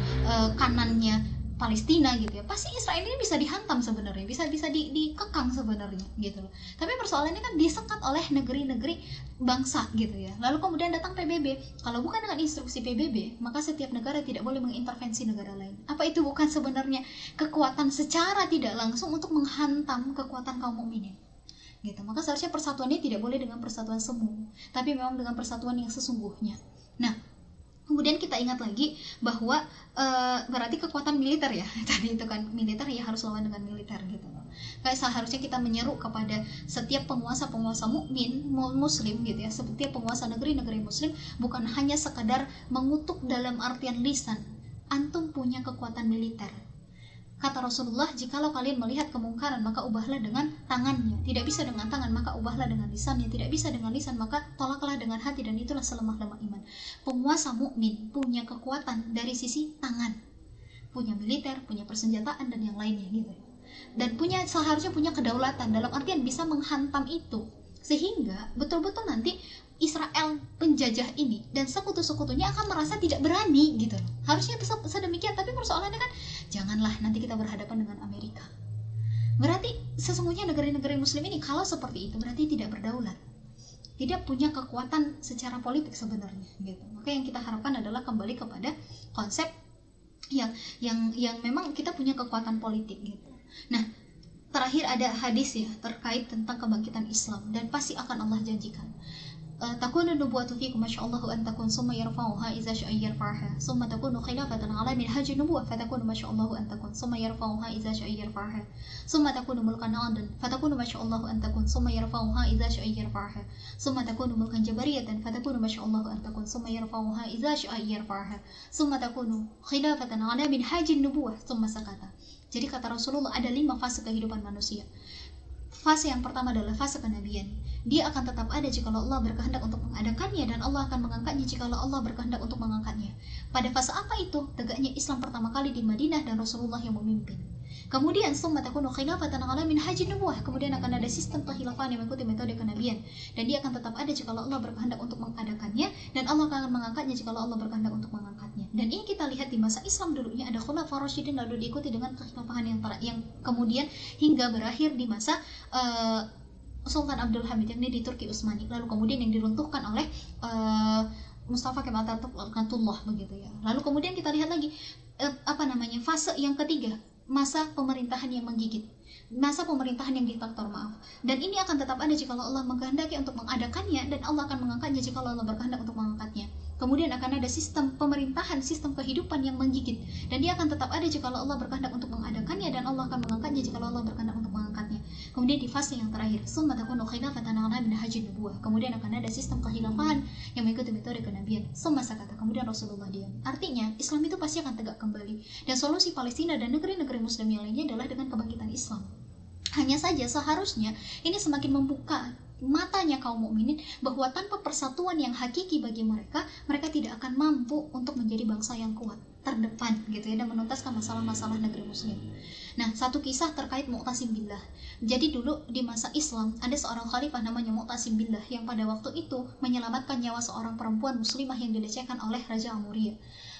kanannya Palestina gitu ya, pasti Israel ini bisa dihantam sebenarnya, bisa dikekang sebenarnya gitu loh. Tapi persoalannya kan disekat oleh negeri-negeri bangsa gitu ya. Lalu kemudian datang PBB. Kalau bukan dengan instruksi PBB, maka setiap negara tidak boleh mengintervensi negara lain. Apa itu bukan sebenarnya kekuatan secara tidak langsung untuk menghantam kekuatan kaum mukminin? Gitu. Maka seharusnya persatuannya tidak boleh dengan persatuan semu, tapi memang dengan persatuan yang sesungguhnya. Nah, kemudian kita ingat lagi bahwa berarti kekuatan militer ya, tadi itu kan militer ya harus lawan dengan militer gitu. Kayak seharusnya kita menyeru kepada setiap penguasa-penguasa mukmin muslim gitu ya, setiap penguasa negeri-negeri muslim, bukan hanya sekadar mengutuk dalam artian lisan, antum punya kekuatan militer. Kata Rasulullah, jikalau kalian melihat kemungkaran maka ubahlah dengan tangannya. Tidak bisa dengan tangan maka ubahlah dengan lisannya. Tidak bisa dengan lisan maka tolaklah dengan hati, dan itulah selemah-lemah iman. Penguasa mukmin punya kekuatan dari sisi tangan, punya militer, punya persenjataan dan yang lainnya gitu. Dan seharusnya punya kedaulatan dalam artian bisa menghantam itu, sehingga betul-betul nanti Israel penjajah ini dan sekutu-sekutunya akan merasa tidak berani gitu loh. Harusnya bisa sedemikian, tapi persoalannya kan janganlah nanti kita berhadapan dengan Amerika. Berarti sesungguhnya negara-negara muslim ini kalau seperti itu berarti tidak berdaulat, tidak punya kekuatan secara politik sebenarnya gitu. Maka yang kita harapkan adalah kembali kepada konsep yang memang kita punya kekuatan politik gitu. Nah, terakhir ada hadis ya terkait tentang kebangkitan Islam dan pasti akan Allah janjikan. Takunu nubuwatu fikum masyaallahu an takun summa yarfa'uha idza sya'a yarfa'ha summa takunu khilafatan 'ala minhajin nubuwah fatakunu masyaallahu an takun summa yarfa'uha idza sya'a yarfa'ha summa takunu mulkan 'adan fatakunu masyaallahu an takun summa yarfa'uha idza sya'a yarfa'ha summa takunu mulkan jabariyatan fatakunu masyaallahu an takun summa yarfa'uha idza sya'a yarfa'ha summa takunu khilafatan 'ala minhajin nubuwah summa sakata. Jadi kata Rasulullah ada 5 fase kehidupan manusia. Fase yang pertama adalah fase kenabian. Dia akan tetap ada jika Allah berkehendak untuk mengadakannya, dan Allah akan mengangkatnya jika Allah berkehendak untuk mengangkatnya. Pada fase apa itu? Tegaknya Islam pertama kali di Madinah dan Rasulullah yang memimpin. Kemudian summa takunu khilafatan 'ala minhajin nubuwah. Kemudian akan ada sistem kekhilafan yang mengikuti metode kenabian, dan dia akan tetap ada jika Allah berkehendak untuk mengadakannya, dan Allah akan mengangkatnya jika Allah berkehendak untuk mengangkatnya. Dan ini kita lihat di masa Islam dulunya ada khulafaur rasyidin, lalu diikuti dengan kekhilafahan yang kemudian hingga berakhir di masa Sultan Abdul Hamid yang ini di Turki Utsmani, lalu kemudian yang diruntuhkan oleh Mustafa Kemal Atatürk begitu ya. Lalu kemudian kita lihat lagi fase yang ketiga, masa pemerintahan yang menggigit, masa pemerintahan yang diktator, maaf. Dan ini akan tetap ada jika Allah mengkehendaki untuk mengadakannya, dan Allah akan mengangkatnya jika Allah berkehendak untuk mengangkatnya. Kemudian akan ada sistem pemerintahan, sistem kehidupan yang menggigit, dan dia akan tetap ada jika Allah berkehendak untuk mengadakannya, dan Allah akan mengangkatnya jika Allah berkehendak untuk mengangkatnya. Kemudian di fase yang terakhir, summa takunu khilafatan 'ala minhajin nubuwah. Kemudian akan ada sistem kekhilafan yang mengikuti metode kenabian. Summa sakata. Kemudian Rasulullah diam. Artinya Islam itu pasti akan tegak kembali, dan solusi Palestina dan negeri-negeri muslim yang lainnya adalah dengan kebangkitan Islam. Hanya saja seharusnya ini semakin membuka matanya kaum mukminin bahwa tanpa persatuan yang hakiki bagi mereka tidak akan mampu untuk menjadi bangsa yang kuat terdepan gitu ya, dan menuntaskan masalah-masalah negeri muslim. Nah, satu kisah terkait Mu'tasim Billah. Jadi dulu di masa Islam ada seorang khalifah namanya Mu'tasim Billah yang pada waktu itu menyelamatkan nyawa seorang perempuan muslimah yang dilecehkan oleh Raja Amuria.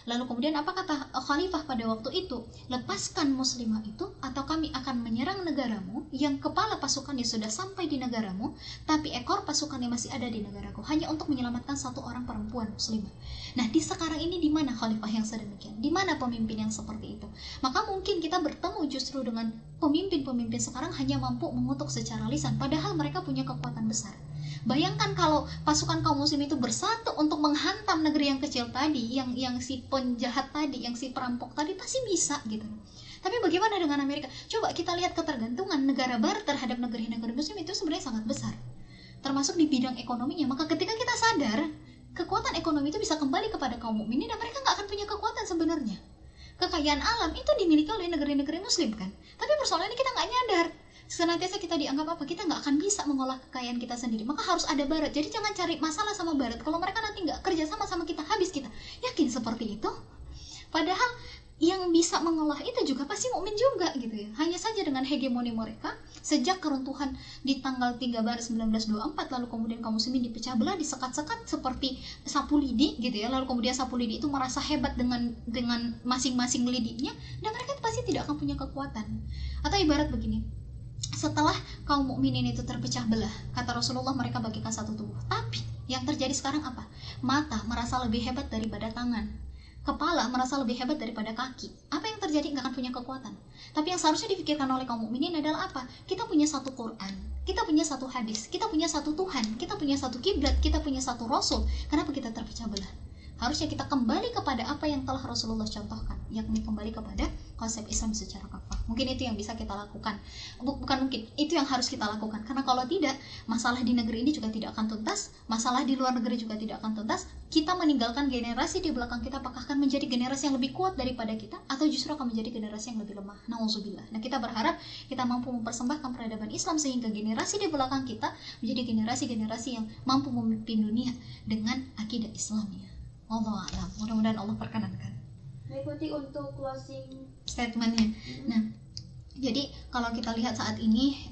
Lalu kemudian apa kata khalifah pada waktu itu? Lepaskan muslimah itu atau kami akan menyerang negaramu yang kepala pasukannya sudah sampai di negaramu, tapi ekor pasukannya masih ada di negaraku, hanya untuk menyelamatkan satu orang perempuan muslimah. Nah, di sekarang ini di mana khalifah yang sedemikian? Di mana pemimpin yang seperti itu? Maka mungkin kita bertemu justru dengan pemimpin-pemimpin sekarang hanya mampu mengutuk secara lisan, padahal mereka punya kekuatan besar. Bayangkan kalau pasukan kaum muslim itu bersatu untuk menghantam negeri yang kecil tadi, yang si penjahat tadi, yang si perampok tadi, pasti bisa gitu. Tapi bagaimana dengan Amerika? Coba kita lihat ketergantungan negara barat terhadap negeri-negeri muslim itu sebenarnya sangat besar, termasuk di bidang ekonominya. Maka ketika kita sadar kekuatan ekonomi itu bisa kembali kepada kaum mukminin, dan mereka nggak akan punya kekuatan sebenarnya. Kekayaan alam itu dimiliki oleh negeri-negeri muslim kan, tapi persoalannya kita nggak nyadar. Senantiasa kita dianggap apa? Kita nggak akan bisa mengolah kekayaan kita sendiri, maka harus ada barat. Jadi jangan cari masalah sama barat. Kalau mereka nanti nggak kerja sama kita, habis kita. Yakin seperti itu? Padahal yang bisa mengolah itu juga pasti mukmin juga gitu ya. Hanya saja dengan hegemoni mereka sejak keruntuhan di tanggal 3 Maret 1924, lalu kemudian kaum muslimin dipecah belah, disekat-sekat seperti sapu lidi gitu ya. Lalu kemudian sapu lidi itu merasa hebat dengan masing-masing lidinya, dan mereka pasti tidak akan punya kekuatan. Atau ibarat begini, setelah kaum mukminin itu terpecah belah, kata Rasulullah, mereka bagikan satu tubuh. Tapi yang terjadi sekarang apa? Mata merasa lebih hebat daripada tangan, kepala merasa lebih hebat daripada kaki. Apa yang terjadi? Nggak akan punya kekuatan. Tapi yang seharusnya dipikirkan oleh kaum mukminin adalah apa? Kita punya satu Quran, kita punya satu hadis, kita punya satu Tuhan, kita punya satu kiblat, kita punya satu Rasul. Kenapa kita terpecah belah? Harusnya kita kembali kepada apa yang telah Rasulullah contohkan, yakni kembali kepada konsep Islam secara kafah. Mungkin itu yang bisa kita lakukan. Bukan mungkin, itu yang harus kita lakukan. Karena kalau tidak, masalah di negeri ini juga tidak akan tuntas, masalah di luar negeri juga tidak akan tuntas. Kita meninggalkan generasi di belakang kita, apakah akan menjadi generasi yang lebih kuat daripada kita, atau justru akan menjadi generasi yang lebih lemah. Nauzubillah. Nah, kita berharap kita mampu mempersembahkan peradaban Islam sehingga generasi di belakang kita menjadi generasi-generasi yang mampu memimpin dunia dengan akidah Islamnya. Allah alam, mudah-mudahan Allah perkenankan. Mengikuti untuk closing statementnya. Nah, Jadi kalau kita lihat saat ini,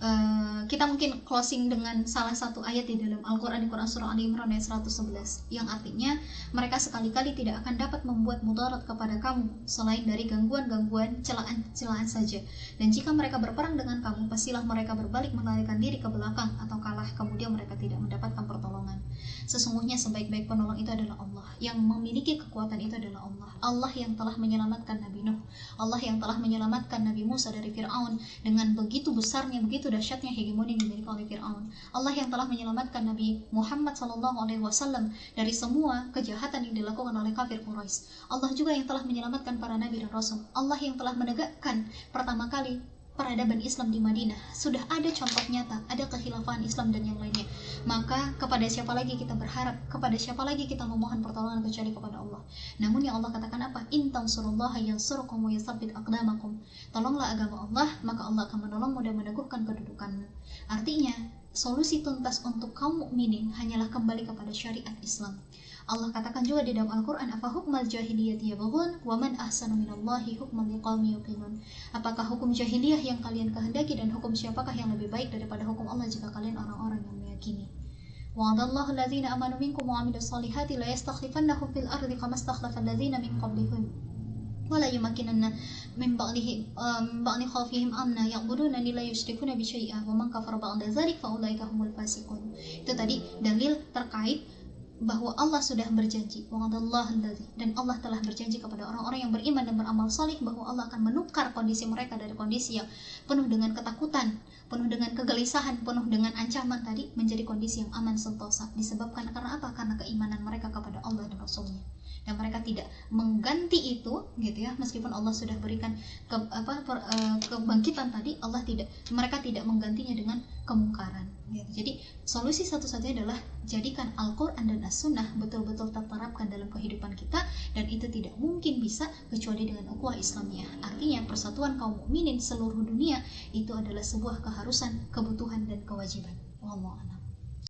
kita mungkin closing dengan salah satu ayat di dalam Al-Quran, di Quran Surah Ali Imran ayat 111, yang artinya mereka sekali-kali tidak akan dapat membuat mudarat kepada kamu selain dari gangguan-gangguan, celaan saja. Dan jika mereka berperang dengan kamu, pastilah mereka berbalik melarikan diri ke belakang atau kalah, kemudian mereka tidak mendapatkan pertolongan. Sesungguhnya sebaik-baik penolong itu adalah Allah. Yang memiliki kekuatan itu adalah Allah. Allah yang telah menyelamatkan Nabi Nuh, Allah yang telah menyelamatkan Nabi Musa dari Fir'aun dengan begitu besarnya, begitu dahsyatnya hegemoni yang dimiliki oleh Fir'aun. Allah yang telah menyelamatkan Nabi Muhammad SAW dari semua kejahatan yang dilakukan oleh kafir Quraisy. Allah juga yang telah menyelamatkan para nabi dan rasul. Allah yang telah menegakkan pertama kali peradaban Islam di Madinah. Sudah ada contoh nyata, ada kekhilafan Islam dan yang lainnya. Maka kepada siapa lagi kita berharap, kepada siapa lagi kita memohon pertolongan kecuali kepada Allah. Namun yang Allah katakan apa? In tansurullaha yansurkum wa yutsabbit aqdamakum. Tolonglah agama Allah, maka Allah akan menolongmu dan meneguhkan kedudukanmu. Artinya, solusi tuntas untuk kaum mukminin hanyalah kembali kepada syariat Islam. Allah katakan juga di dalam Al-Quran, afa hukmal jahiliyati yabghun wa man ahsanu minallahi hukman liqaumin yuqinun. Apakah hukum jahiliyah yang kalian kehendaki, dan hukum siapakah yang lebih baik daripada hukum Allah jika kalian orang-orang yang meyakini. Wa'adallahu allazina amanu minkum wa 'amilus solihati la yastakhlifannahum fil ardi kama istakhlafa allazina min qablihim wala yumakkinanna min ba'di khawfihim amna ya'budunani la yusyrikuna bi syai'a wa man kafara ba'da dzalik fa ulaika humul fasiqun. Itu tadi dalil terkait bahwa Allah sudah berjanji, dan Allah telah berjanji kepada orang-orang yang beriman dan beramal salih bahwa Allah akan menukar kondisi mereka dari kondisi yang penuh dengan ketakutan, penuh dengan kegelisahan, penuh dengan ancaman tadi, menjadi kondisi yang aman sentosa. Disebabkan karena apa? Karena keimanan mereka kepada Allah dan Rasulnya. Dan mereka tidak mengganti itu, gitu ya, meskipun Allah sudah berikan kebangkitan tadi, mereka tidak menggantinya dengan kemungkaran, gitu. Jadi solusi satu-satunya adalah jadikan Al-Quran dan As-Sunnah betul-betul terterapkan dalam kehidupan kita, dan itu tidak mungkin bisa kecuali dengan ukhuwah Islamiyah. Artinya persatuan kaum mukminin seluruh dunia itu adalah sebuah keharusan, kebutuhan dan kewajiban. Wallahu a'lam.